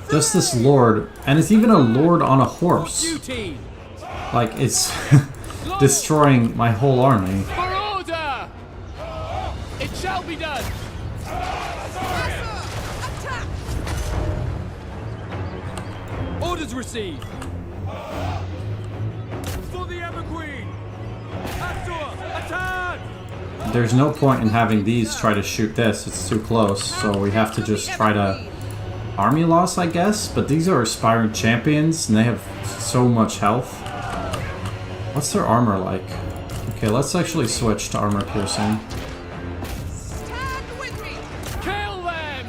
Just this lord, and it's even a lord on a horse. Duty. Like, it's destroying my whole army. For order. It shall be done. Attack. Orders received. For the Ever Queen. Astor, attack. There's no point in having these try to shoot this, it's too close, so we have to just try to army loss, I guess, but these are aspiring champions and they have so much health. What's their armor like? Okay, let's actually switch to armor piercing. Stand with me. Kill them.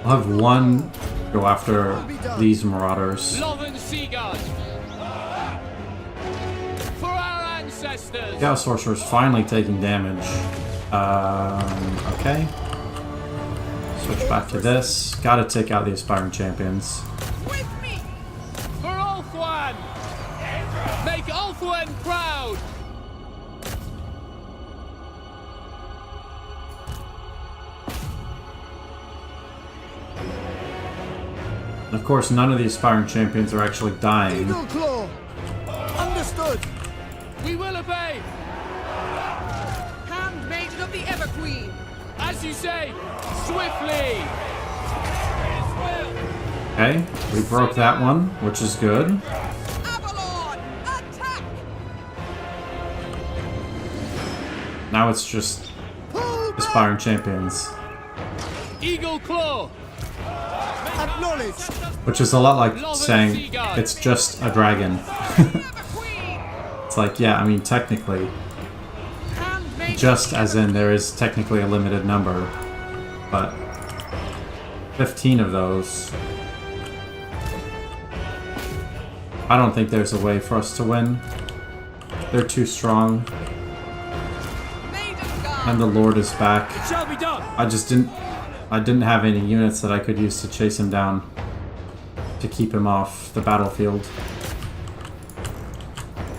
I'll have one go after these marauders. Lothern Seaguard. For our ancestors. Chaos Sorcerer's finally taking damage. Okay. Switch back to this. Gotta take out the aspiring champions. With me. For Ulthuan. Make Ulthuan proud. And of course, none of the aspiring champions are actually dying. Eagle Claw. Understood. We will obey. Handmaiden of the Ever Queen. As you say, swiftly. Okay, we broke that one, which is good. Avalon, attack. Now it's just aspiring champions, Eagle Claw. Acknowledged. which is a lot like saying it's just a dragon. It's like, yeah, I mean, technically, just as in there is technically a limited number, but 15 of those. I don't think there's a way for us to win. They're too strong. And the Lord is back. It shall be done. I didn't have any units that I could use to chase him down, to keep him off the battlefield.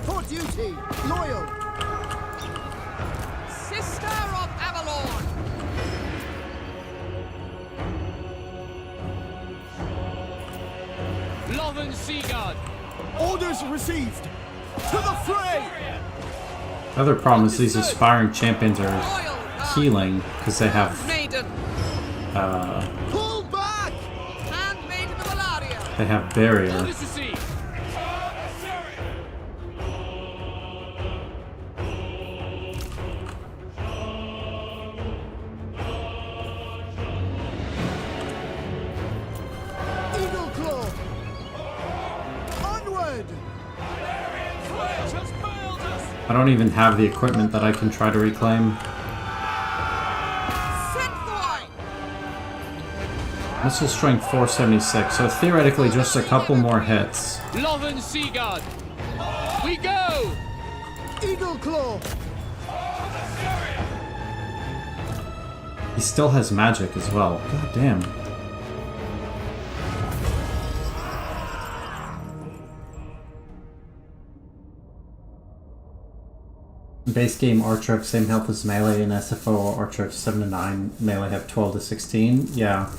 For duty. Loyal. Sister of Avalon. Lothern Seaguard. Orders received. To the fray. The other problem is these aspiring champions are healing because they have Maiden. Pull back. Handmaiden of Alaria. they have barrier. Orders received. Eagle Claw. Onward. I don't even have the equipment that I can try to reclaim. Missile strength 476, so theoretically just a couple more hits. Lothern Seaguard. We go. Eagle Claw. He still has magic as well. God damn. Base game Archer have same health as melee, and SFO Archer have 7 to 9, melee have 12 to 16. Yeah.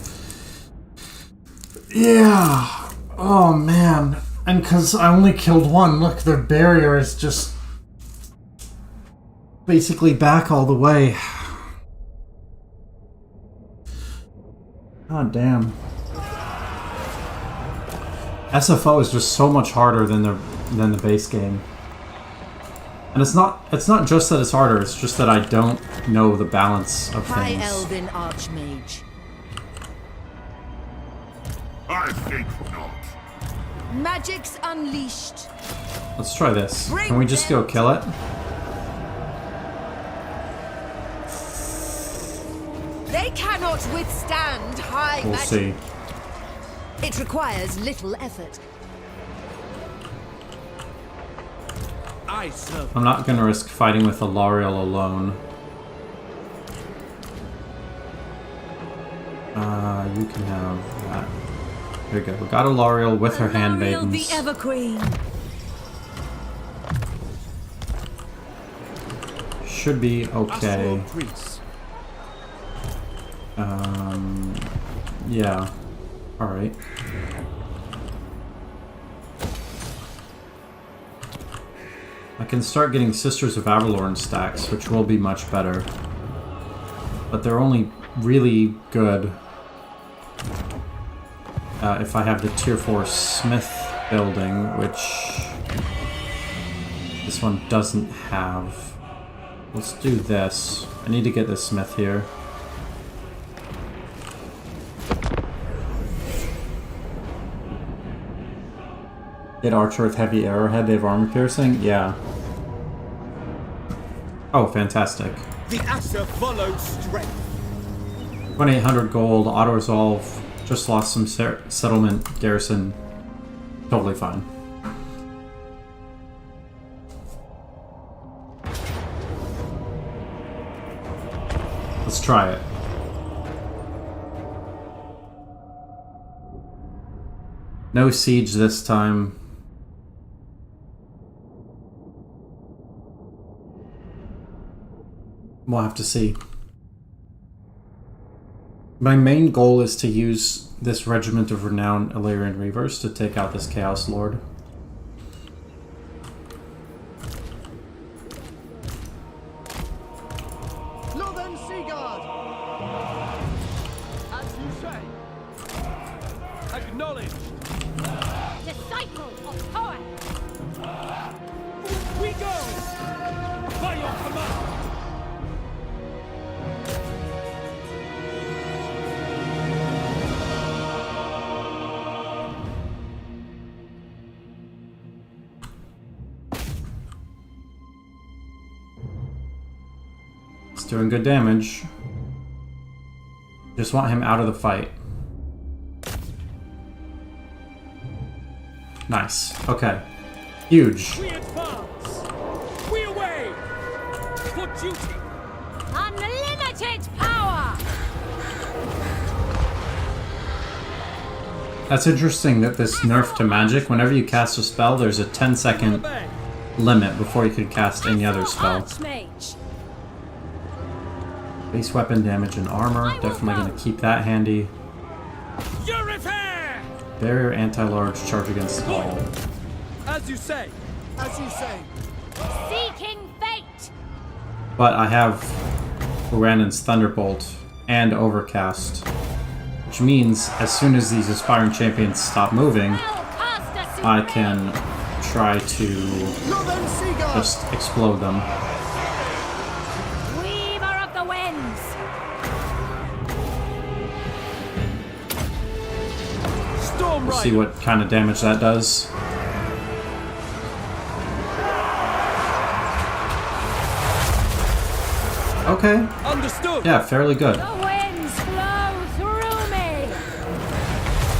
Yeah! Oh man. And because I only killed one, look, their barrier is just basically back all the way. God damn. SFO is just so much harder than the base game. And it's not just that it's harder, it's just that I don't know the balance of High things. Elven Archmage. I think not. Magic's unleashed. Let's try this. Can we just go kill it? They cannot withstand high We'll magic. see. It requires little effort. I serve. I'm not gonna risk fighting with a L'Oreal alone. You can have that. There you go. We got a L'Oreal with her handmaidens. the Ever Queen. Should be okay. SFO Greece. Yeah. Alright. I can start getting Sisters of Avalorn stacks, which will be much better. But they're only really good if I have the tier 4 Smith building, which this one doesn't have. Let's do this. I need to get this Smith here. Get Archer with heavy arrowhead, they have armor piercing? Yeah. Oh, fantastic. The Asher follows strength. 2800 gold, auto-resolve, just lost some settlement, garrison. Totally fine. Let's try it. No siege this time. We'll have to see. My main goal is to use this Regiment of Renowned Illyrian Reavers to take out this Chaos Lord. Northern Seaguard! As you say. Acknowledge. Disciple of power. We go. By your command. It's doing good damage. Just want him out of the fight. Nice. Okay. Huge. We advance. We away. For duty. Unlimited power. That's interesting that this nerf to magic, whenever you cast a spell, there's a 10-second Obey. limit before you can cast any other spell. Archmage. Base weapon damage and armor. Definitely going to keep that handy. Your repair. Barrier anti-large, charge against all. As you say. As you say. Seeking fate. But I have Uranan's Thunderbolt and Overcast, which means as soon as these aspiring champions stop moving, I can try to Northern Seaguard! just explode them. Weaver of the winds. Storm We'll Rider. see what kind of damage that does. Okay. Understood. Yeah, fairly good. The winds blow through me.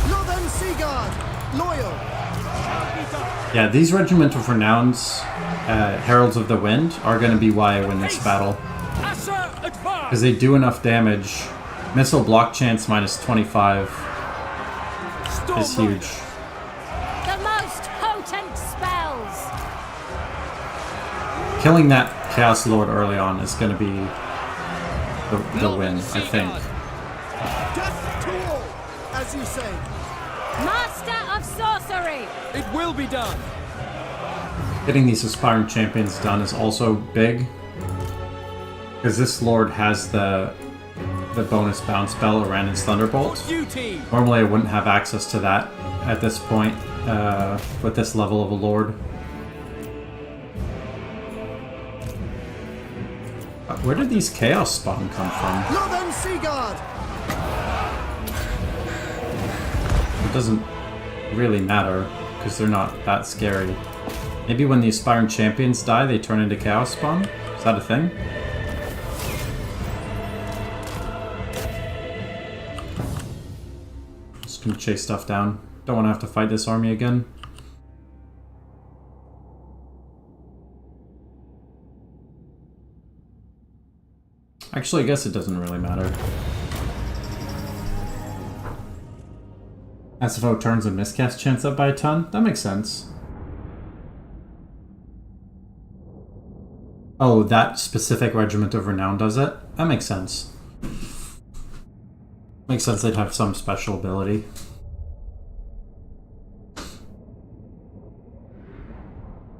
Northern Seaguard! Loyal! Yeah, these Regiment of Renowns, Heralds of the Wind, are going to be why I win this battle. Asher advance. Because they do enough damage. Missile block chance minus 25 Storm is Rider. huge. The most potent spells. Killing that Chaos Lord early on is going to be the win, I think. Death to all! As you say. Master of sorcery. It will be done. Getting these aspiring champions done is also big. Because this Lord has the bonus bounce spell, Uranan's Thunderbolt. Duty. Normally I wouldn't have access to that at this point, with this level of a Lord. Where did these Chaos spawn come from? Northern Seaguard! It doesn't really matter, because they're not that scary. Maybe when the aspiring champions die, they turn into Chaos spawn? Is that a thing? Just gonna chase stuff down. Don't want to have to fight this army again. Actually, I guess it doesn't really matter. SFO turns a miscast chance up by a ton? That makes sense. Oh, that specific Regiment of Renown does it? That makes sense. Makes sense they'd have some special ability.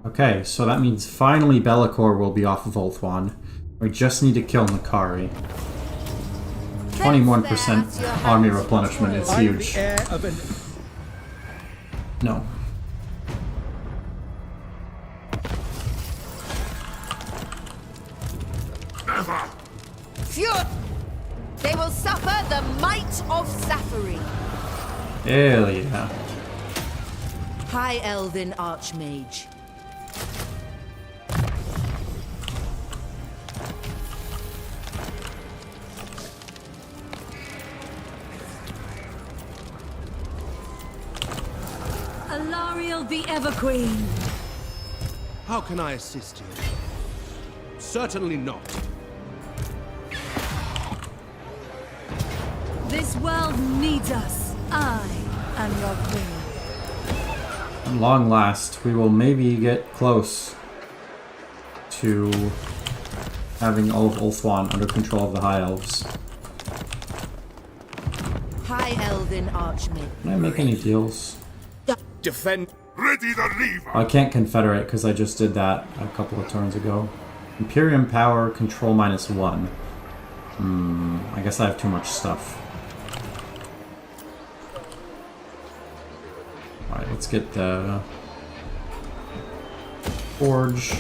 Okay, so that means finally Be'lakor will be off of Ulthuan. We just need to kill Nakari. 21% army replenishment is huge. No. Fjord! They will suffer the might of Safari. Hell yeah. High Elven Archmage. Alariel the Everqueen. How can I assist you? Certainly not. This world needs us. I am your queen. At long last, we will maybe get close to having all of Ulthuan under control of the High Elves. High Elven Archmage. Can I make any deals? Defend. Ready the lever! I can't confederate because I just did that a couple of turns ago. Imperium power, control -1. I guess I have too much stuff. Alright, let's get the forge.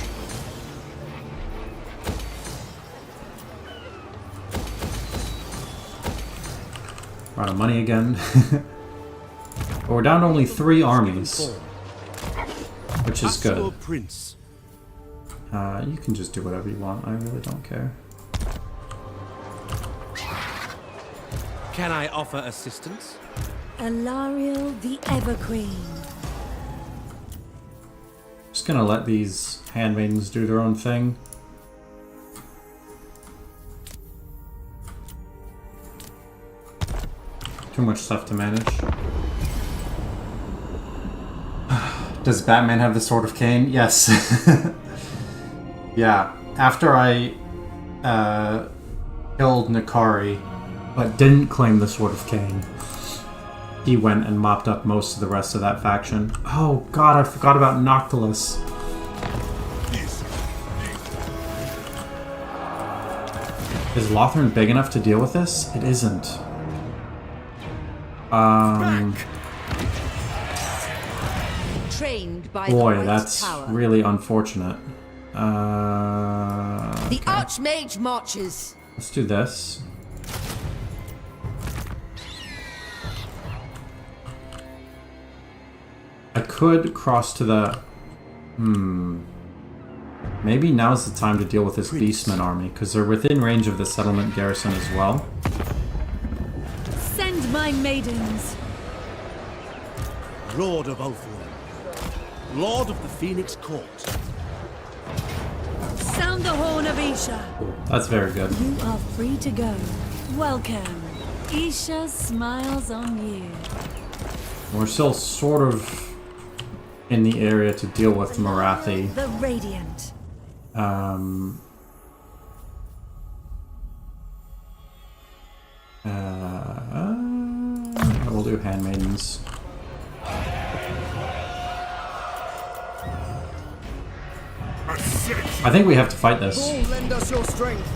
Out of money again. But we're down to only 3 armies, which is good. Prince. You can just do whatever you want. I really don't care. Can I offer assistance? Alariel the Everqueen. Just gonna let these handmaidens do their own thing. Too much stuff to manage. Does Batman have the Sword of Cain? Yes. Yeah. After I killed Nakari, but didn't claim the Sword of Cain, he went and mopped up most of the rest of that faction. Oh god, I forgot about Noctilus. Is Lothern big enough to deal with this? It isn't. Trained by Boy, the that's tower. really unfortunate. The Okay. Archmage marches. Let's do this. I could cross to the... Maybe now's the time to deal with this Beastman army, because they're within range of the settlement garrison as well. Send my maidens. Lord of Ulthuan. Lord of the Phoenix Court. Sound the horn of Isha. That's very good. You are free to go. Welcome. Isha smiles on you. We're still sort of in the area to deal with Marathi. The Radiant. We'll do handmaidens. I think we have to fight this, All lend us your strength.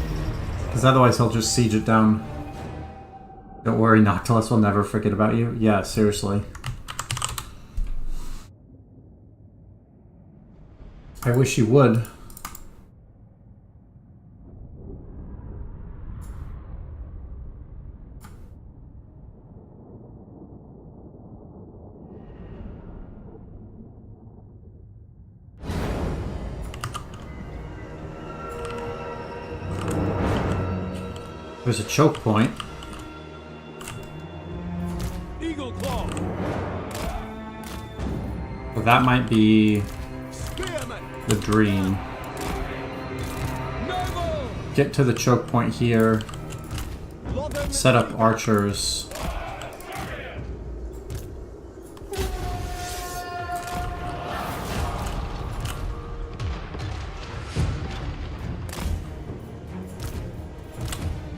because otherwise he'll just siege it down. Don't worry, Noctilus will never forget about you. Yeah, seriously. I wish you would. There's a choke point. Eagle Claw. Well, that might be Spearman. the dream. Noble. get to the choke point here, set up archers.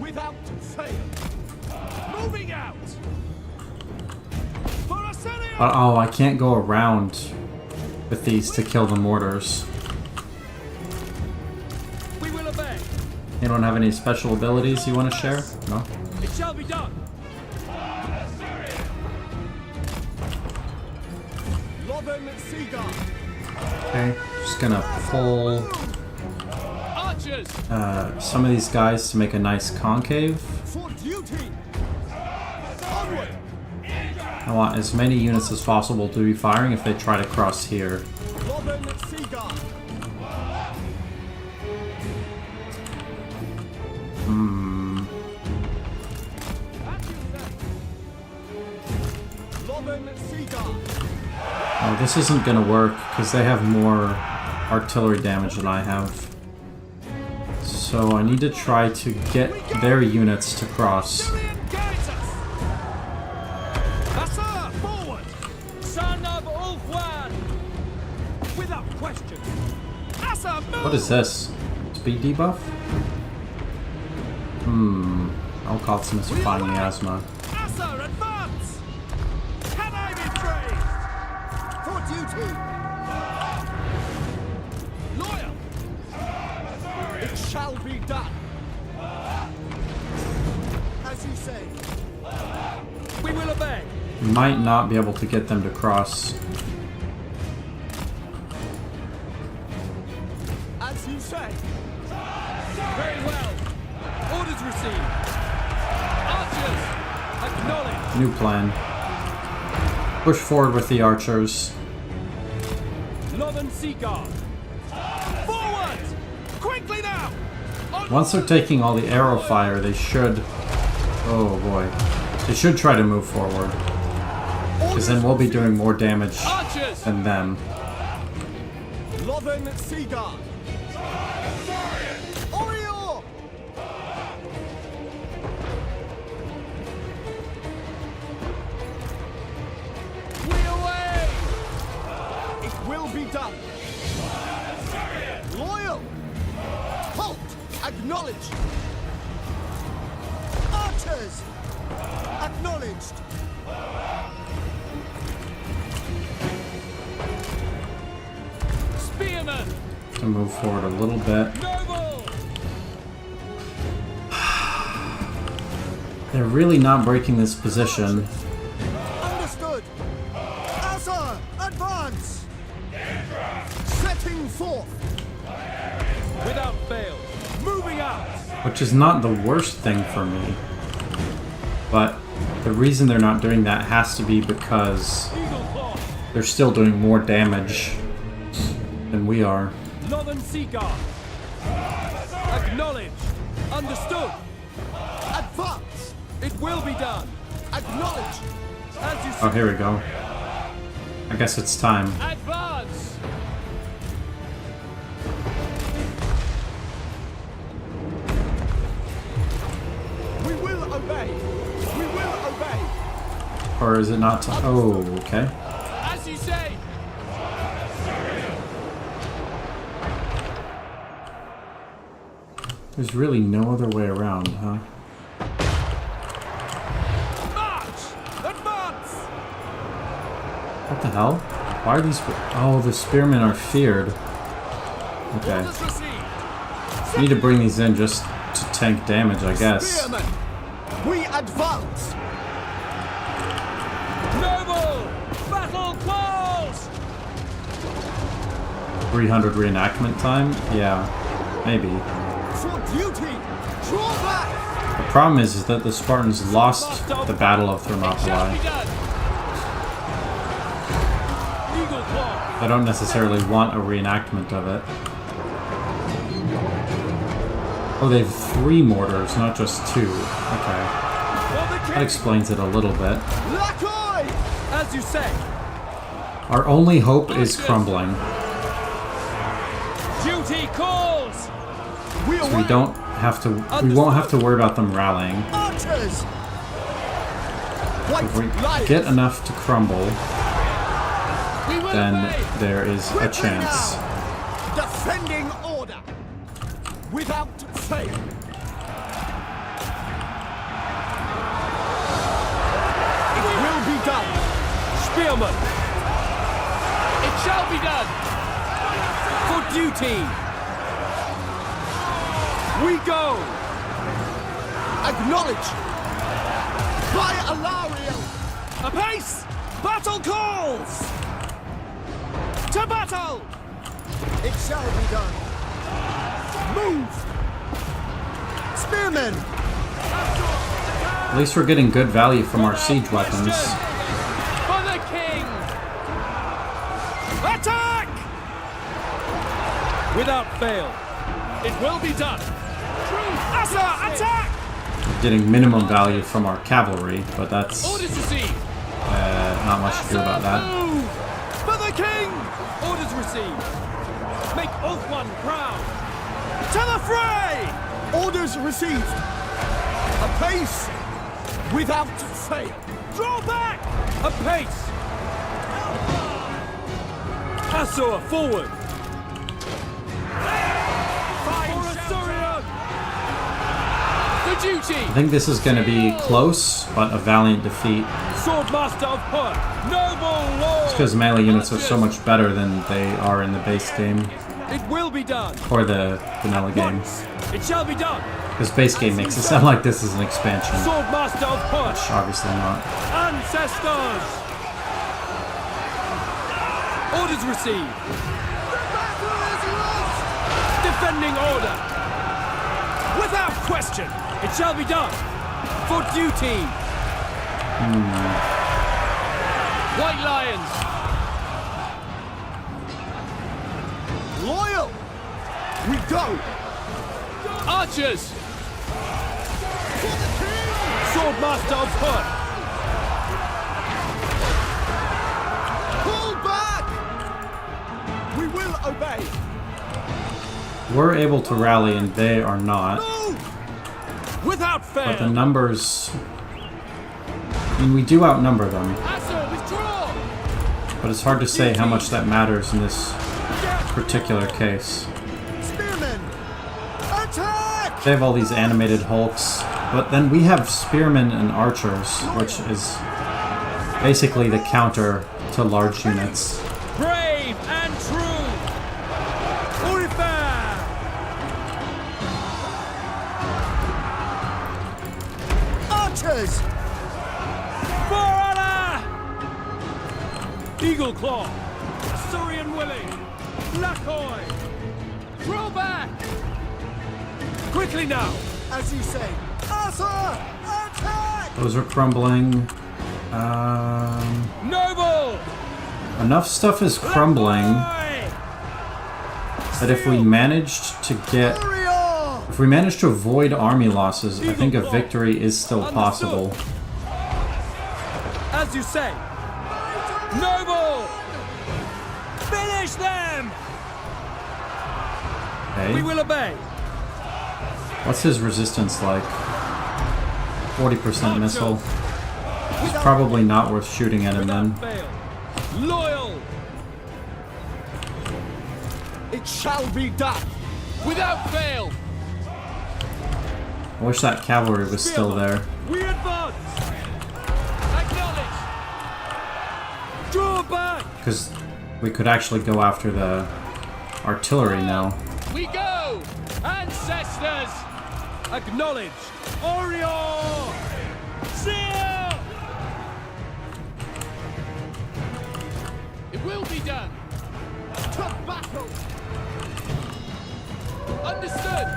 Without fail. Moving out. Oh, I can't go around with these to kill the mortars. We will obey. You don't have any special abilities you want to share? No? It shall be done. Okay, just gonna pull Archers. some of these guys to make a nice concave. For duty. Onward. I want as many units as possible to be firing if they try to cross here. Oh, this isn't gonna work because they have more artillery damage than I have. So I need to try to get their units to cross. Forward. Son of Ulfwan. Without question. Asa, move. What is this? Speed debuff? Alcotsum is fine miasma. Asa, advance. Can I be praised? For duty. Loyal. It shall be done. As you say. We will obey. Might not be able to get them to cross. As you say. Very well. Orders received. Archers, acknowledge. New plan. Push forward with the archers. Northern Sea Guard. Forward! Quickly now! Once they're taking all the arrow fire, they should... Oh boy. They should try to move forward. Because then we'll be doing more damage Archers! than them. Lothern Seaguard. Oriole! We away! It will be done. Loyal! Halt! Acknowledged! Archers! Acknowledged! Spearmen! To move forward a little bit. Noble! They're really not breaking this position. Understood! Asa! Advance! Setting forth! Without fail. Moving out! Which is not the worst thing for me. But the reason they're not doing that has to be because Eagle Claw! they're still doing more damage than we are. Northern Sea Guard! Acknowledge! Understood! Advance! It will be done! Acknowledge! As you Oh, here we go. I guess it's time. advance! We will obey! We will obey! Or is it not time? Oh, okay. As you say! There's really no other way around, huh? March! Advance! What the hell? Why are these... Oh, the spearmen are feared. Okay. Orders received! Need to bring these in just to tank damage, I guess. Spearmen! We advance! Noble! Battle calls! 300 reenactment time? Yeah, maybe. For duty! Draw back! The problem is that the Spartans lost the Battle of Shall be Thermopylae. done! Eagle Claw! I don't necessarily want a reenactment of it. Oh, they have 3 mortars, not just 2. Okay. That explains it a little bit. Lacoy! As you say! Our only hope is crumbling. Duty calls! We So we don't we won't have to worry about them rallying. Archers! If we get enough to crumble, then there is a chance. Defending order without fail. It will be done. Spearman! It shall be done! For duty! We go! Acknowledge! By Alariel! Apace! Battle calls! To battle! It shall be done. Move! Spearmen! At least we're getting good value from our siege weapons. For the king! Attack! Without fail. It will be done. Asa, attack! Getting minimum value from our cavalry, but that's Orders received. not much to do about that. Move! For the king! Orders received. Make Oath One proud. To the fray! Orders received. Apace without fail. Draw back! Apace! Asur, forward! For Asurion! The duty! I think this is going to be close, but a valiant defeat. Swordmaster of Hurt! Noble Lord! Because melee units are so much better than they are in the base game, It will be done! or the vanilla game. Once. It shall be done! Because base game makes it sound like this is an expansion, Swordmaster of Hurt! which obviously not. Ancestors! Orders received! Defending order! Without question! It shall be done! For duty! White Lions! Loyal! We go! Archers! Swordmaster of Hood! Pull back! We will obey! We're able to rally and they are not. Without fail! But the numbers... I mean, we do outnumber them, Asur, withdraw! but it's hard to say how much that matters in this particular case. Spearmen! Attack! They have all these animated hulks, but then we have spearmen and archers, which is basically the counter to large units. Brave and true! Urifer! Archers! For honor! Eagle Claw! Asurian Willing! Lakoi! Draw back! Quickly now! As you say. Asa! Attack! Those are crumbling. Noble! Enough stuff is crumbling Lakoi! that if we managed to get... Warrior! If we manage to avoid army losses, I think a victory is still possible. As you say! Noble! Finish them! Okay. We will obey! What's his resistance like? 40% missile. It's probably not worth shooting at him then. Fail. Loyal! It shall be done! Without fail! I wish that cavalry was still there. We advance! Acknowledge! Draw back! Because we could actually go after the artillery now. We go! Ancestors! Acknowledge! Orior! Seal! It will be done! To battle! Understood!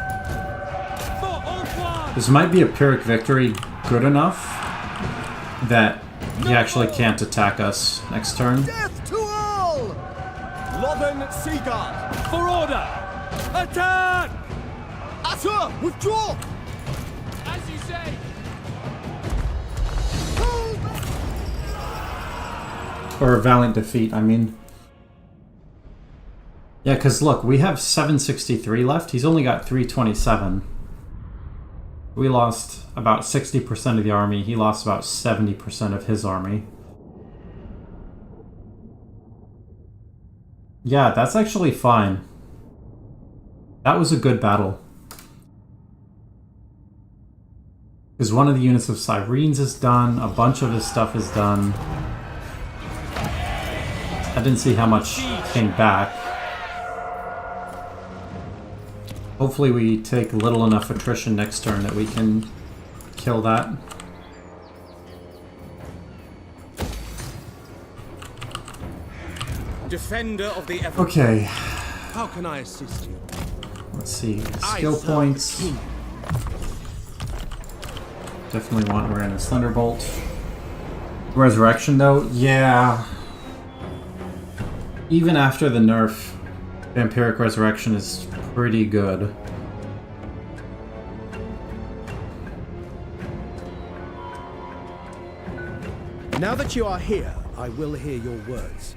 For all one! This might be a Pyrrhic victory good enough that he actually can't attack us next turn. Death to all! Loven Seaguard! For order! Attack! Asur, withdraw! As you say! Pull back! Or a valiant defeat, I mean. Yeah, because look, we have 763 left. He's only got 327. We lost about 60% of the army. He lost about 70% of his army. Yeah, that's actually fine. That was a good battle. Because one of the units of Sirens is done, a bunch of his stuff is done. I didn't see how much came back. Hopefully we take little enough attrition next turn that we can kill that. Defender of the Okay. How can I assist you? Let's see. Skill points. Definitely want Uranus Thunderbolt. Resurrection though? Yeah. Even after the nerf, Vampiric Resurrection is pretty good. Now that you are here, I will hear your words.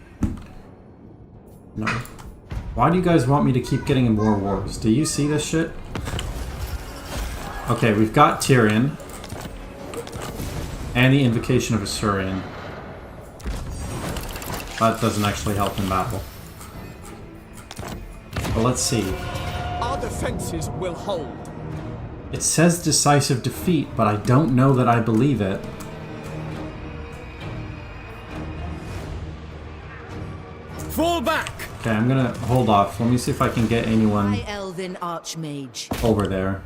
No. Why do you guys want me to keep getting in more wars? Do you see this shit? Okay, we've got Tyrion. And the Invocation of Asurion. That doesn't actually help in battle. But let's see. Our defenses will hold. It says decisive defeat, but I don't know that I believe it. Fall back! Okay, I'm gonna hold off. Let me see if I can get anyone My elven archmage. over there.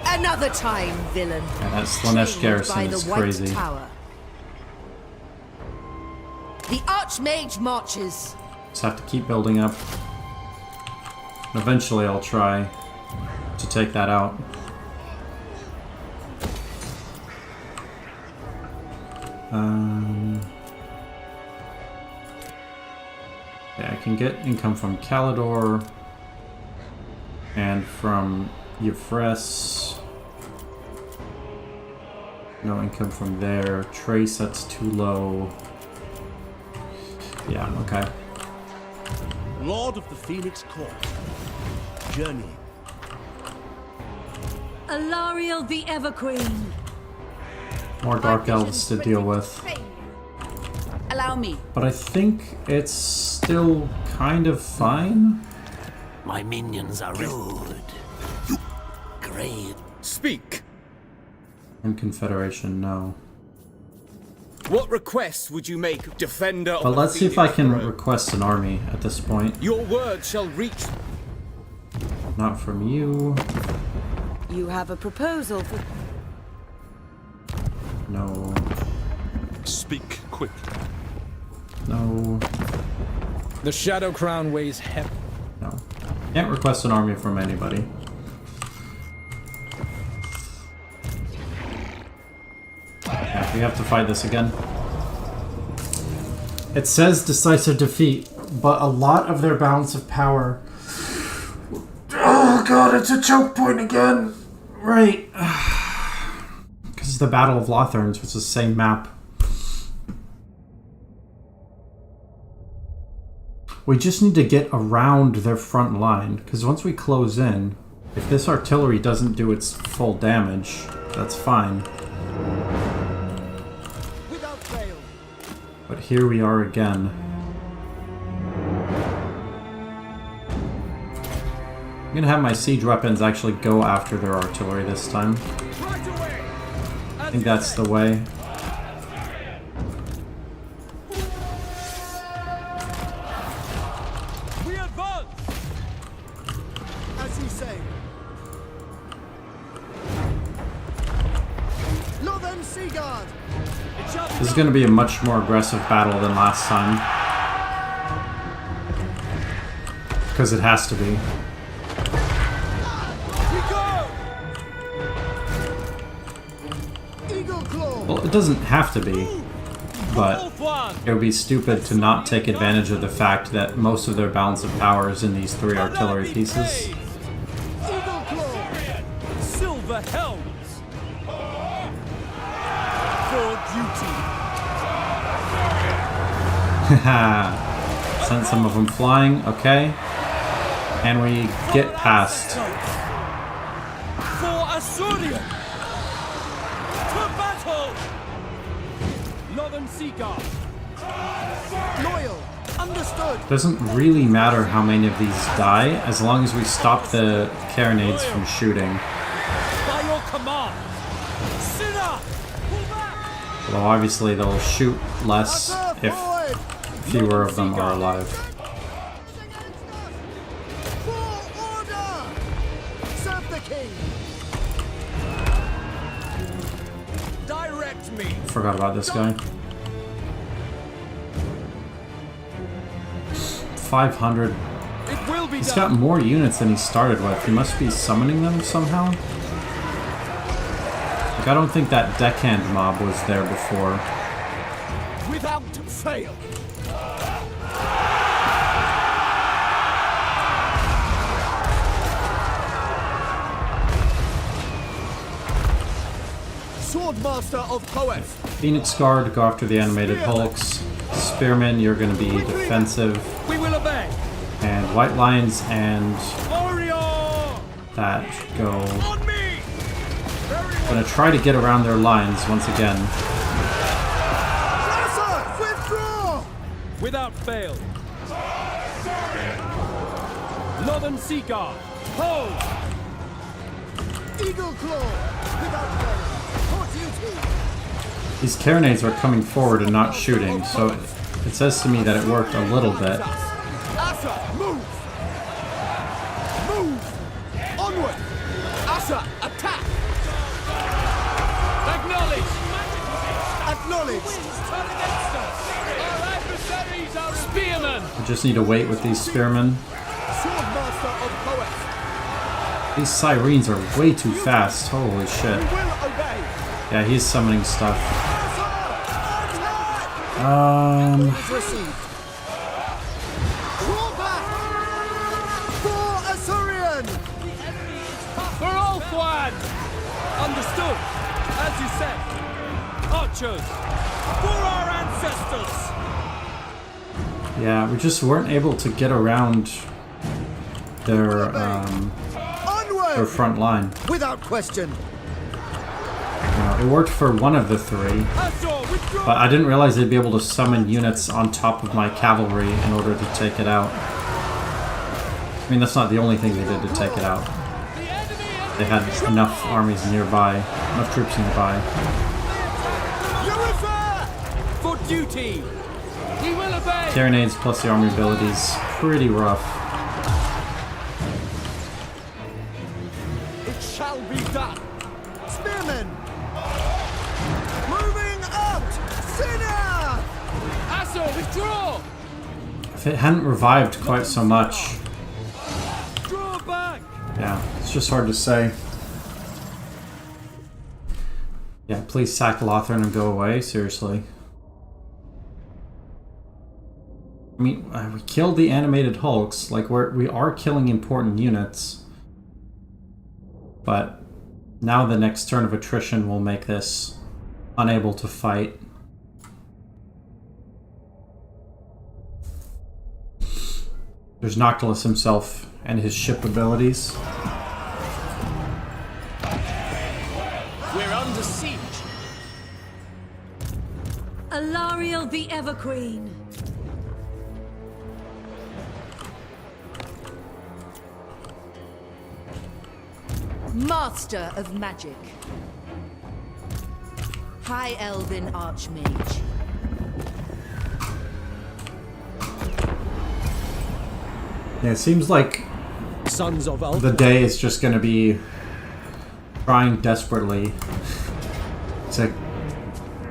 Another time, villain. Yeah, that Slanesh Chained garrison by the is White crazy. Tower. The archmage marches. Just have to keep building up. And eventually I'll try to take that out. Yeah, I can get income from Calidor and from Euphres. No income from there. Trace, that's too low. Yeah, okay. Lord of the Phoenix Court. Journey. Alariel the Everqueen. More Dark Elves to deal with. Allow me. But I think it's still kind of fine. My minions are good. Great. Speak. And Confederation, no. What request would you make, defender of But the let's see if I Phoenix can Throne? request an army at this point. Your word shall reach. Not from you. You have a proposal for... No. Speak quickly. No. The Shadow Crown weighs heavy. No. Can't request an army from anybody. Yeah, we have to fight this again. It says decisive defeat, but a lot of their balance of power... Oh god, it's a choke point again! Right. Because it's the Battle of Lotharns, which is the same map. We just need to get around their front line, because once we close in, if this artillery doesn't do its full damage, that's fine. Without fail. But here we are again. I'm gonna have my siege weapons actually go after their artillery this time. Right away. I think that's the way. We advance. As you say. Northern Seaguard. It shall be This is gonna be a much more aggressive battle than last time. Because it has to be. Eagle Claw. Well, it doesn't have to be, but it would be stupid to not take advantage of the fact that most of their balance of power is in these 3 artillery pieces. Eagle Claw. silver helms. For duty. Haha. Sent some of them flying, okay. And we get past. For Asurion! To battle! Northern Seagull! Loyal! Understood! Doesn't really matter how many of these die, as long as we stop the carronades from shooting. By your command! Sinner! Pull back! Although obviously they'll shoot less if fewer of them are alive. For order! Serve the king! Direct me! Forgot about this guy. 500. It will be He's done! got more units than he started with. He must be summoning them somehow. Like, I don't think that deckhand mob was there before. Without fail! Swordmaster of Hoeth! Phoenix Guard, go after the animated hulks. Spearmen, you're going to be defensive. We will obey! And White Lions and Warrior! that should go. On me! Gonna try to get around their lines once again. Lesser! Withdraw! Without fail! Northern Seagull! Hold! Eagle Claw! Without fail! For duty! These carronades are coming forward and not shooting, so it says to me that it worked a little bit. Asa, move! Move! Onward! Asa, attack! Acknowledge! Acknowledge! Turn against us! Our adversaries are spearmen! We just need to wait with these spearmen. Swordmaster of Hoeth! These sirens are way too fast. Holy shit. We will obey! Yeah, he's summoning stuff. Received! Draw back! For Asurion! For Ulthuan! Understood! As you said! Archers! For our ancestors! Yeah, we just weren't able to get around their Onward! front line. Without question! It worked for one of the three, but I didn't realize they'd be able to summon units on top of my cavalry in order to take it out. I mean, that's not the only thing they did to take it out. They had enough armies nearby, enough troops nearby. For duty! We will obey! Carronades plus the army abilities, pretty rough. It shall be done! Spearmen! Moving out! Sinner! Asa, withdraw! If it hadn't revived quite so much, Draw back! yeah, it's just hard to say. Yeah, please sack Lothran and go away, seriously. I mean, we killed the animated hulks, like we are killing important units. But now the next turn of attrition will make this unable to fight. There's Noctilus himself and his ship abilities. We're under siege! Alariel the Everqueen. Master of Magic. High Elven Archmage. Yeah, it seems like Sons of Elves. the day is just going to be trying desperately to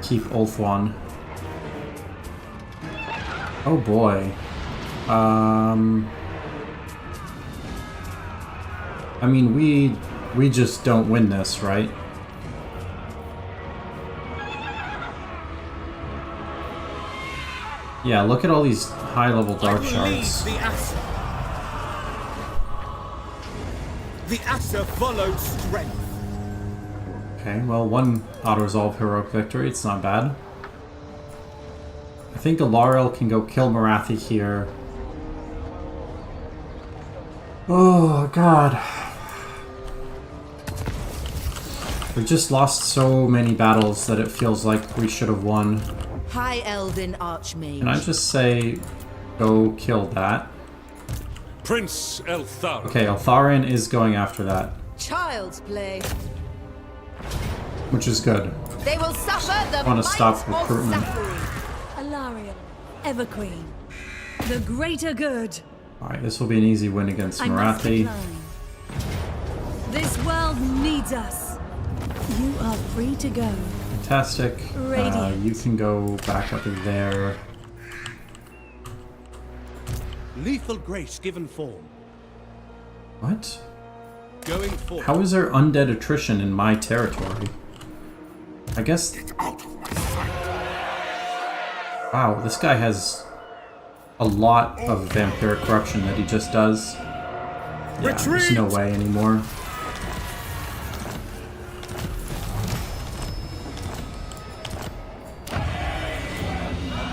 keep Ulthuan. Oh boy. I mean, we just don't win this, right? Yeah, look at all these high-level dark shards. The Asa. The Asa followed strength. Okay, well, one auto-resolve heroic victory, it's not bad. I think Alariel can go kill Marathi here. Oh, God. We just lost so many battles that it feels like we should have won. High Elven Archmage. Can I just say, go kill that? Prince Elthar. Okay, Eltharion is going after that, Child's play. which is good. They will suffer the I want to might stop of recruitment. Zafari. Alariel, Everqueen. The greater good. Alright, this will be an easy win against I must Marathi. decline. This world needs us. You are free to go. Fantastic. Radiant. You can go back up there. Lethal grace given form. What? Going forward. How is there undead attrition in my territory? I guess... Out of my sight. Wow, this guy has a lot of vampiric corruption that he just does. Yeah, there's no way anymore.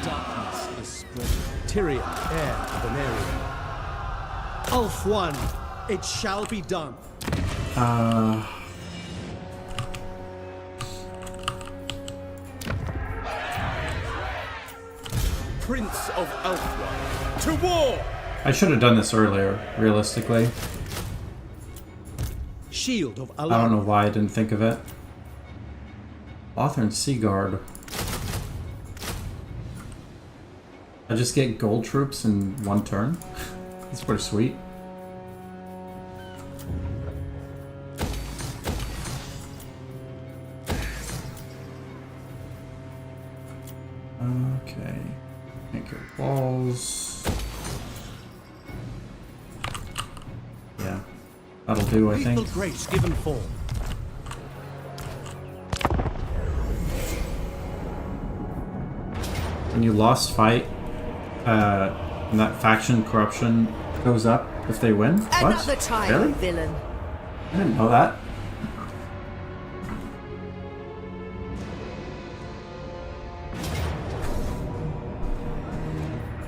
Darkness is spreading. Tyrion, heir of an area. Ulf one, it shall be done. Prince of Elfwine. To war! I should have done this earlier, realistically. Shield of I don't know Alarm. why I didn't think of it. Lothern Seaguard. I just get gold troops in one turn? That's pretty sweet. Okay. Make your walls. Yeah. That'll do, I Lethal think. grace given form. When you lost fight, and that faction corruption goes up if they win? Another What? time, Really? villain. I didn't know that.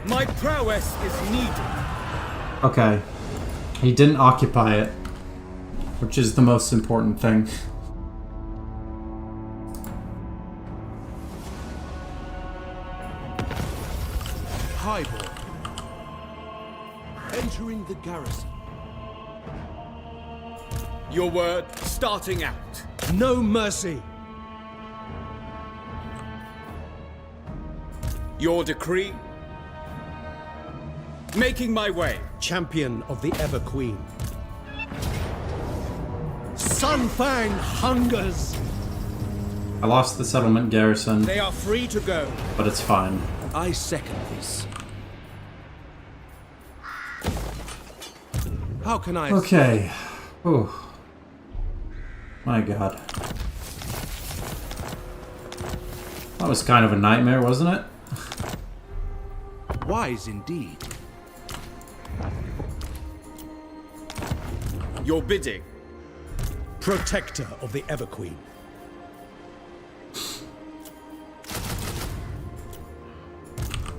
My prowess is needed. Okay. He didn't occupy it, which is the most important thing. Highborn. Entering the garrison. Your word, starting out. No mercy. Your decree, making my way. Champion of the Ever Queen. Sunfang hungers. I lost the settlement garrison, They are free to go. but it's fine. I second this. How can I... Okay. Ooh. My god. That was kind of a nightmare, wasn't it? Wise indeed. Your bidding. Protector of the Ever Queen.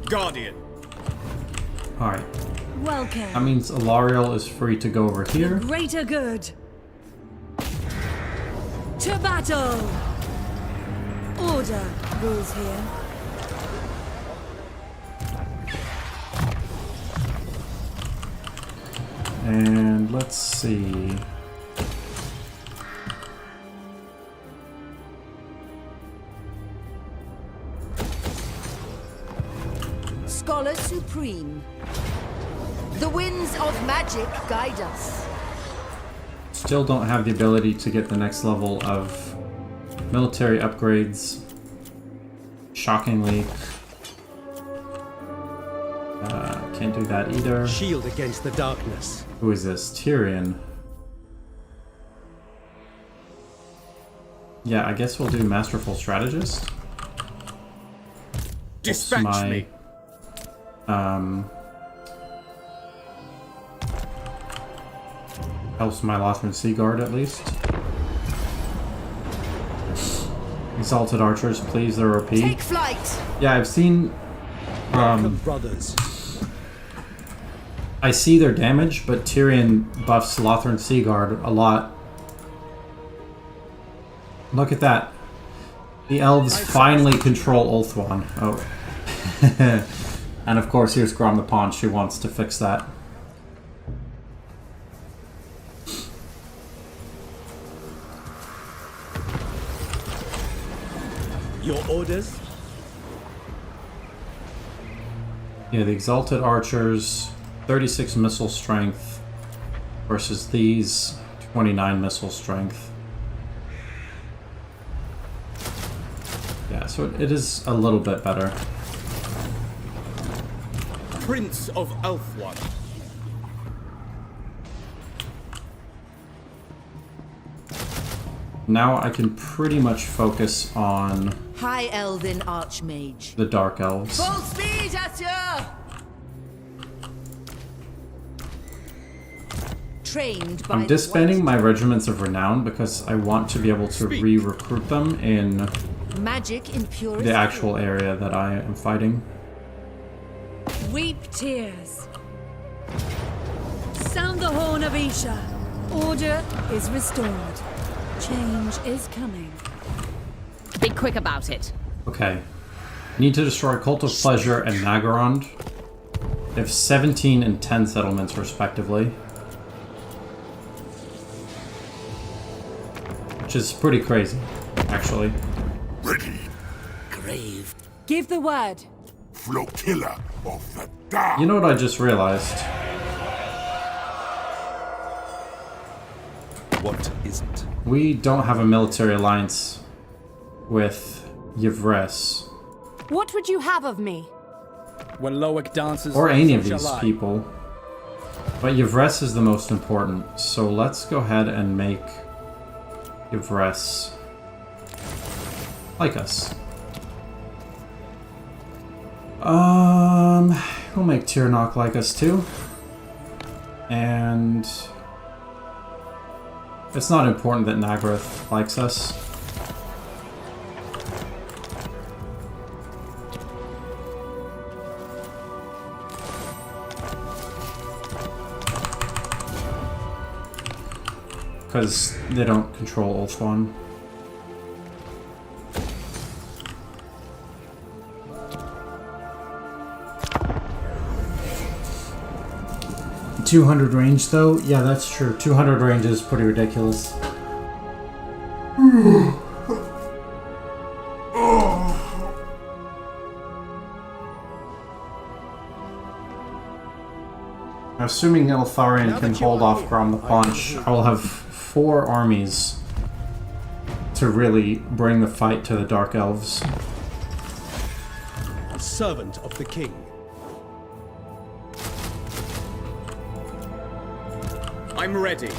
Guardian. Alright. Welcome. That means Alariel is free to go over here. Greater good. To battle. Order rules here. And let's see. Scholar Supreme. The winds of magic guide us. Still don't have the ability to get the next level of military upgrades. Shockingly. Can't do that either. Shield against the darkness. Who is this? Tyrion. Yeah, I guess we'll do Masterful Strategist. Dispatch my, me. Helps my Lothran Seaguard at least. Exalted Archers, please, they're OP. Take flight. Yeah, I've seen Welcome, brothers. I see their damage, but Tyrion buffs Lothern Seaguard a lot. Look at that. The elves finally control Ulthuan. Oh. And of course, here's Grom the Paunch who wants to fix that. Your orders? Yeah, the Exalted Archers, 36 missile strength versus these 29 missile strength. Yeah, so it is a little bit better. Prince of Ulthuan. Now I can pretty much focus on High Elven Archmage. the Dark Elves. Full speed, Asher! Trained by I'm disbanding my regiments of renown because I want to be able to re-recruit them in magic in purest the actual area that I am fighting. Weep tears. Sound the horn of Isha. Order is restored. Change is coming. Be quick about it. Okay. Need to destroy Cult of Pleasure and Nagarond. They have 17 and 10 settlements respectively. Which is pretty crazy, actually. Ready. Grave. Give the word. Flotilla of the dark. You know what I just realized? What is it? We don't have a military alliance with Yvres. What would you have of me? When Loic dances, Or any so of these shall I. people. But Yvres is the most important, so let's go ahead and make Yvres like us. We'll make Tyrnok like us too. And it's not important that Nagrath likes us. Because they don't control Ulthuan. .200 range though? Yeah, that's true. 200 range is pretty ridiculous. Assuming Eltharion can hold off Grom the Paunch, I will have 4 armies to really bring the fight to the Dark Elves. Servant of the king. I'm ready.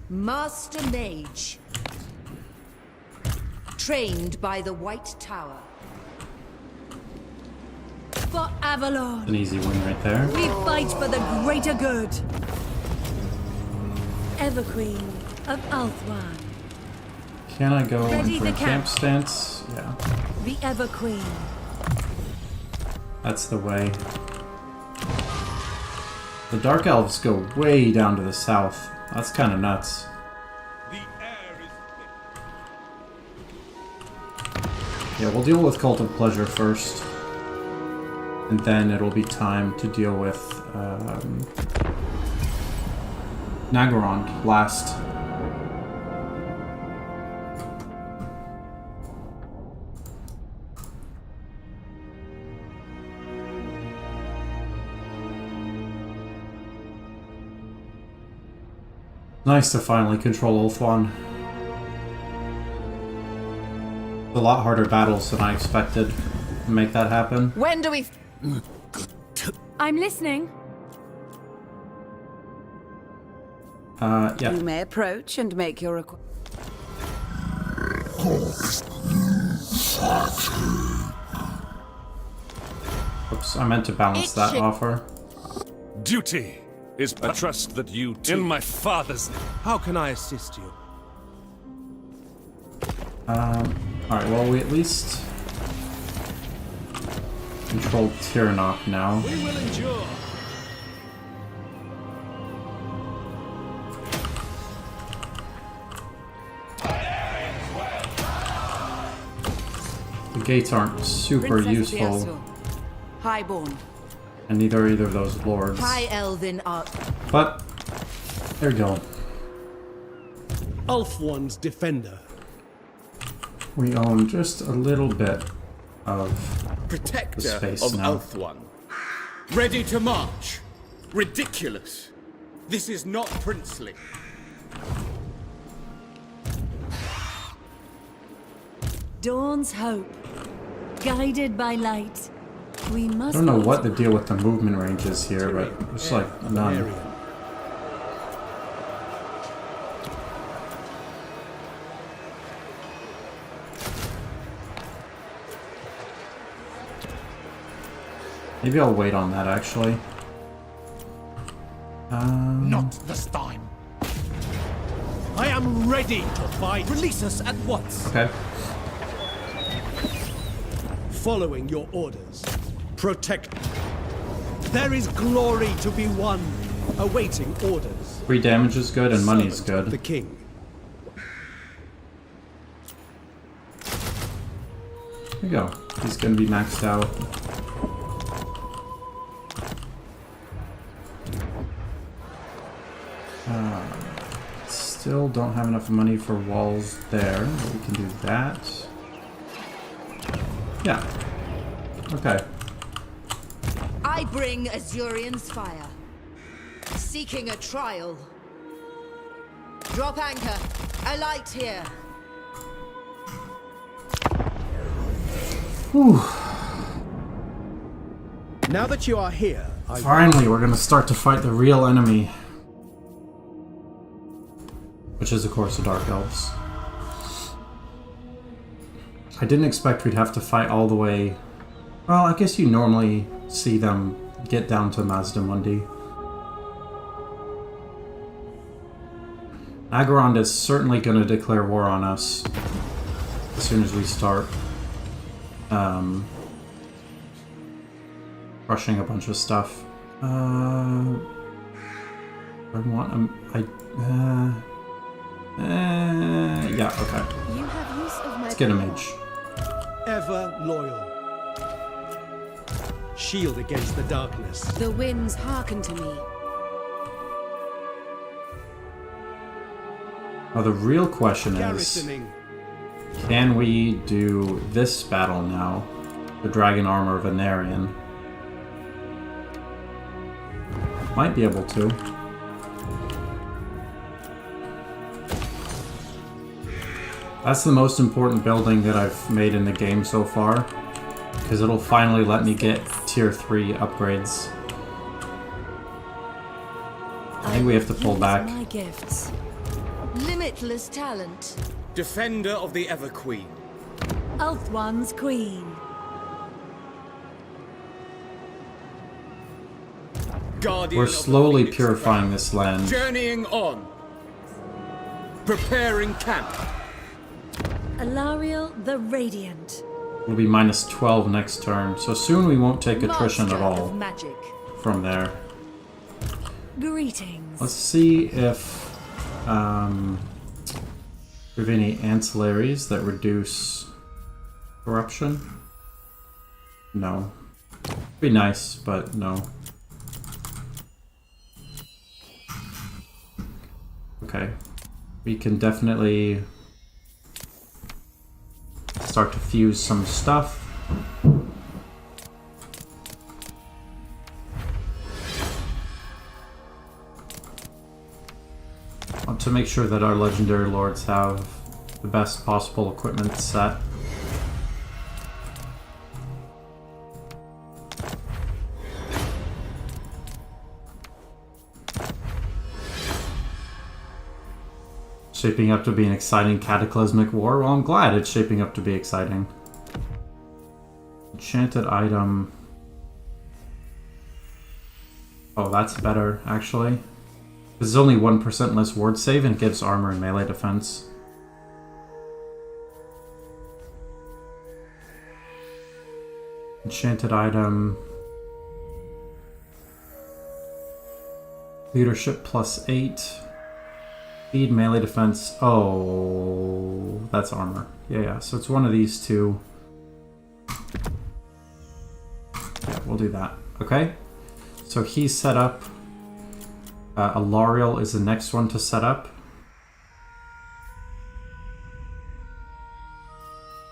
Master Mage. Trained by the White Tower. For Avalon. An easy win right there. We fight for the greater good. Everqueen of Ulthuan. Can I go Ready in for the a camp stance? Yeah, The Everqueen. that's the way. The Dark Elves go way down to the south. That's kind of nuts. The air is thick. Yeah, we'll deal with Cult of Pleasure first. And then it'll be time to deal with Nagarond last. Nice to finally control Ulthuan. A lot harder battles than I expected to make that happen. When do we... I'm listening. Yeah. You may approach and make your request. Oops, I meant to balance that offer. Duty is a trust that you in my father's. How can I assist you? Alright, well, we at least control Tyrion now. We will endure. The gates aren't super Princess useful, Bearsville, Highborn, and neither are either of those lords. High Elven art. But, there we go. Ulf One's defender. We own just a little bit of the Protector space of now. Elf One. Ready to march. Ridiculous. This is not princely. Dawn's hope. Guided by light. We I must don't know not- what the deal with the movement range is here, but it's like none. Maybe I'll wait on that actually. Not this time. I am ready to fight. Release us at once. Okay. Following your orders. Protect. There is glory to be won. Awaiting orders. 3 damage is good and money is Servant of the good. king. There you go. He's gonna be maxed out. Still don't have enough money for walls there, but we can do that. Yeah. Okay. I bring Azurian's fire. Seeking a trial. Drop anchor. A light here. Whew. Now that you are here, Finally, we're gonna start to fight the real enemy. Which is, of course, the Dark Elves. I didn't expect we'd have to fight all the way... Well, I guess you normally see them get down to Mazda Mundi. Agarond is certainly going to declare war on us as soon as we start crushing a bunch of stuff. I want... yeah, okay. You have use of my Let's get a mage. ever loyal. Shield against the darkness. The winds hearken to me. Now the real question is, Garrisoning. can we do this battle now? The Dragon Armor of Venarian. Might be able to. That's the most important building that I've made in the game so far, because it'll finally let me get tier 3 upgrades. I think we have to pull back. My gifts. Limitless talent. Defender of the Everqueen. Elf One's queen. Guardian We're of the slowly Phoenix purifying Realm. this land. Journeying on. Preparing camp. Alariel the Radiant. It'll be minus 12 next turn, so soon we won't take attrition Master at all of magic. from there. Greetings. Let's see if we have any ancillaries that reduce corruption. No. Be nice, but no. Okay. We can definitely start to fuse some stuff. Want to make sure that our legendary lords have the best possible equipment set. Shaping up to be an exciting cataclysmic war? Well, I'm glad it's shaping up to be exciting. Enchanted item. Oh, that's better, actually. This is only 1% less ward save and gives armor and melee defense. Enchanted item. Leadership +8. Speed, melee defense. Oh, that's armor. Yeah, so it's one of these two. Yeah, we'll do that. Okay. So he's set up. Alariel is the next one to set up.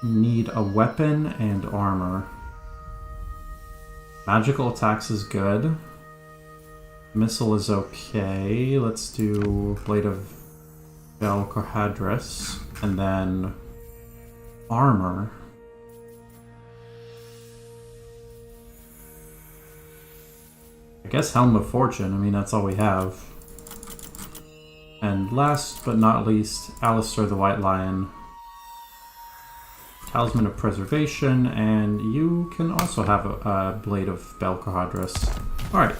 Need a weapon and armor. Magical attacks is good. Missile is okay. Let's do Blade of Belcohadris. And then armor. I guess Helm of Fortune. I mean, that's all we have. And last but not least, Alistair the White Lion. Talisman of Preservation, and you can also have a Blade of Belcohadris. Alright.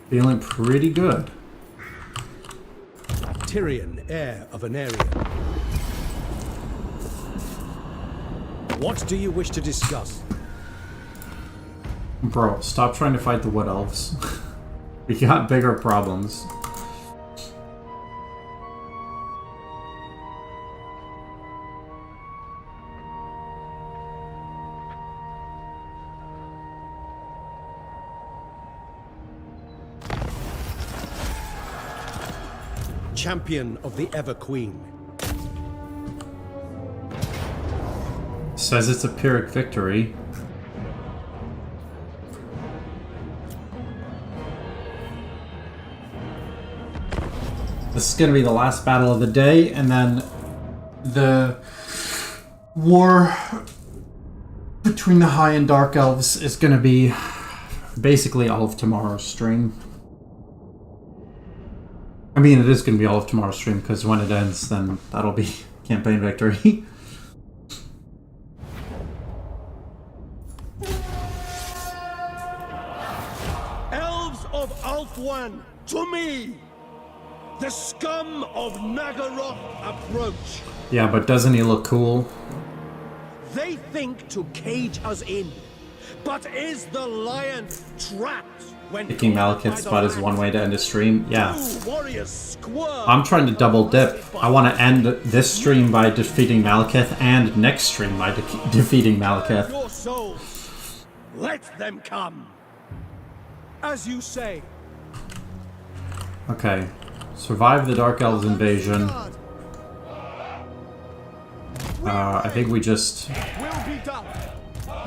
Feeling pretty good. Tyrion, heir of an area. What do you wish to discuss? Bro, stop trying to fight the Wood Elves. We got bigger problems. Champion of the Ever Queen. Says it's a Pyrrhic victory. This is going to be the last battle of the day, and then the war between the High and Dark Elves is going to be basically all of tomorrow's stream. I mean, it is going to be all of tomorrow's stream, because when it ends, then that'll be campaign victory. Elves of Ulthuan, to me! The scum of Nagaroth approach! Yeah, but doesn't he look cool? They think to cage us in, but is the lion trapped? Picking Malekith's spot is one way to end a stream. Yeah. Warriors squirm. I'm trying to double dip. I want to end this stream by defeating Malekith and next stream by defeating Malekith. Your souls, let them come. As you say. Okay. Survive the Dark Elves invasion. I think we just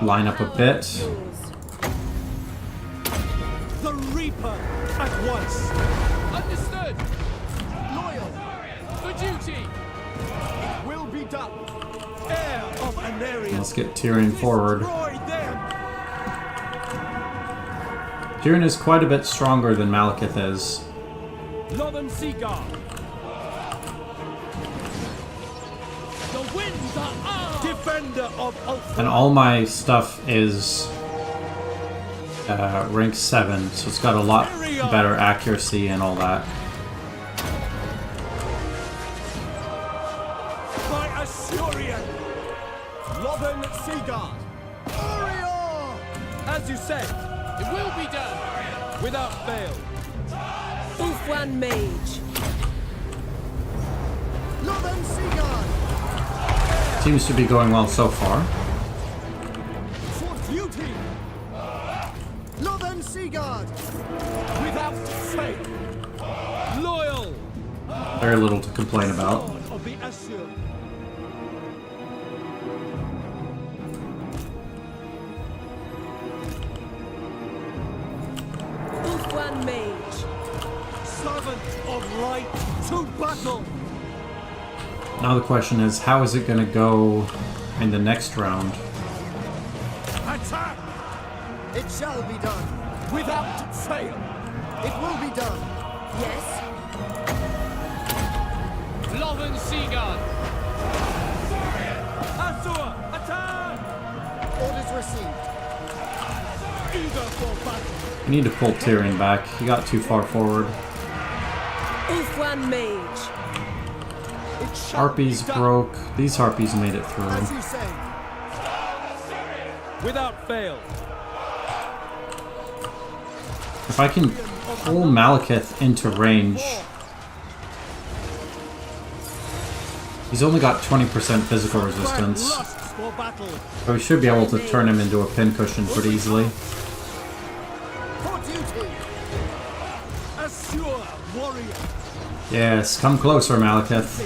line up a bit. The Reaper at once. Understood. Loyal. For duty. It will be done. Heir of Anarion. Let's get Tyrion forward. Destroy them. Tyrion is quite a bit stronger than Malekith is. Lothern Seaguard. The winds are ours. Defender of Ulthuan. And all my stuff is rank 7, so it's got a lot better accuracy and all that. By Asurion. Lothern Seaguard. Orior! As you said, it will be done without fail. Ulthuan Mage. Lothern Seaguard. Seems to be going well so far. For duty. Lothern Seaguard. Without fail. Loyal. Very little to complain about. Sword of the Asur. Ulthuan Mage. Servant of light to battle. Now the question is, how is it going to go in the next round? Attack! It shall be done. Without fail. It will be done. Yes. Lothern Seaguard. Asur, attack! Orders received. Eager for battle. We need to pull Tyrion back. He got too far forward. Ulthuan Mage. Harpies broke. These harpies made it through. As you say. Without fail. If I can pull Malekith into range... He's only got 20% physical resistance. So we should be able to turn him into a pincushion pretty easily. Yes, come closer, Malekith.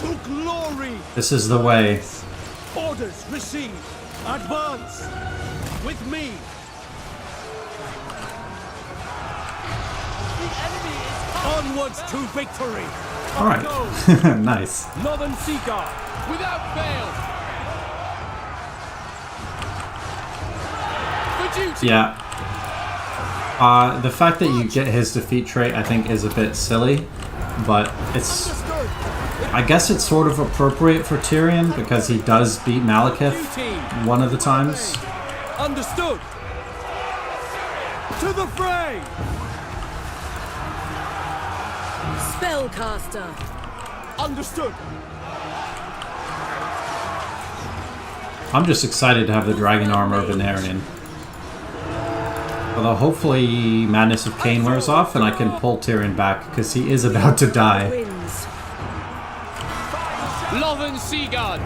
To glory. This is the way. Orders received. Advance. With me. The enemy is onwards to victory. Alright. Nice. Northern Seaguard. Without fail. For duty. Yeah. The fact that you get his defeat trait, I think, is a bit silly. But it's... I guess it's sort of appropriate for Tyrion, because he does beat Malekith one of the times. Understood. To the fray. Spellcaster. Understood. I'm just excited to have the dragon armor of Venarian. Although hopefully Madness of Cain wears off and I can pull Tyrion back, because he is about to die. Lothern Seaguard.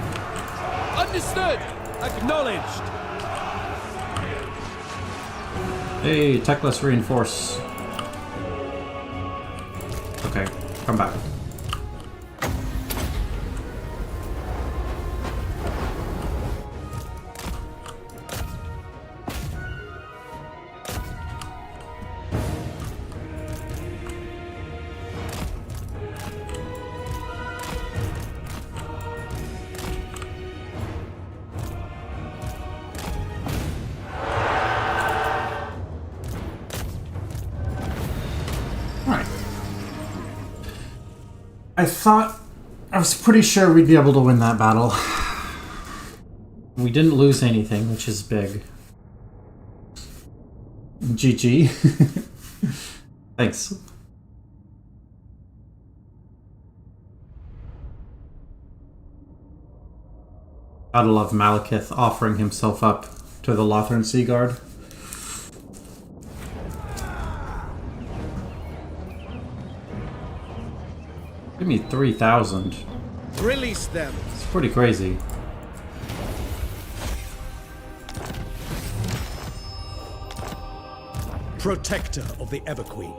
Understood. Acknowledged. Hey, Techless reinforce. Okay, come back. I was pretty sure we'd be able to win that battle. We didn't lose anything, which is big. GG. Thanks. Gotta love Malekith offering himself up to the Lothern Seaguard. Give me 3,000. Release them. It's pretty crazy. Protector of the Everqueen.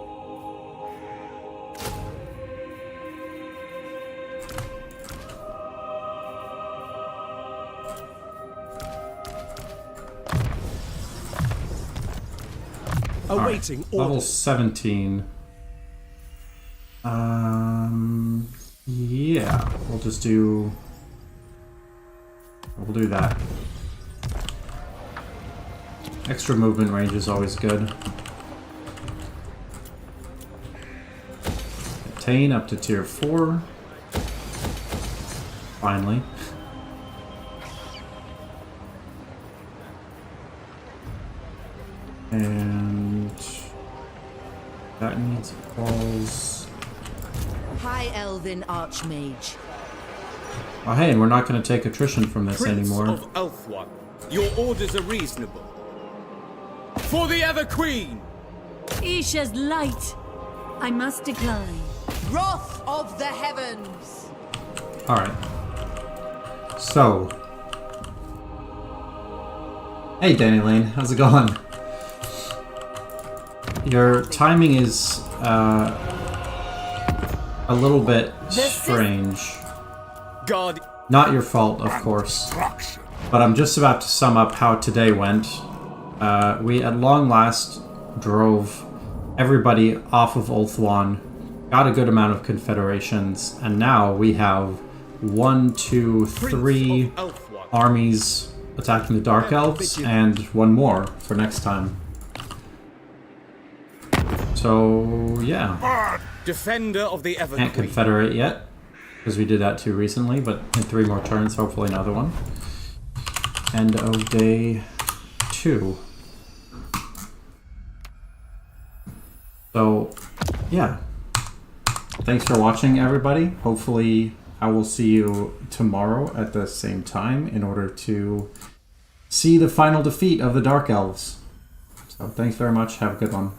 Awaiting orders. Level 17. Yeah, we'll do that. Extra movement range is always good. Attain up to tier 4. Finally. And that needs balls. High Elven Archmage. Oh hey, and we're not going to take attrition from this Prince anymore. of Elfwan, your orders are reasonable. For the Everqueen! Isha's light. I must decline. Wrath of the Heavens. Alright. So. Hey Danny Lane, how's it going? Your timing is a little bit strange. God. Not your fault, of course. But I'm just about to sum up how today went. We at long last drove everybody off of Ulthuan, got a good amount of confederations, and now we have 1, 2, 3 armies attacking the Dark Elves, and one more for next time. So, yeah. Defender of the Everqueen. Can't confederate yet, because we did that too recently, but in 3 more turns, hopefully another one. End of day 2. So, yeah. Thanks for watching, everybody. Hopefully I will see you tomorrow at the same time in order to see the final defeat of the Dark Elves. So thanks very much. Have a good one.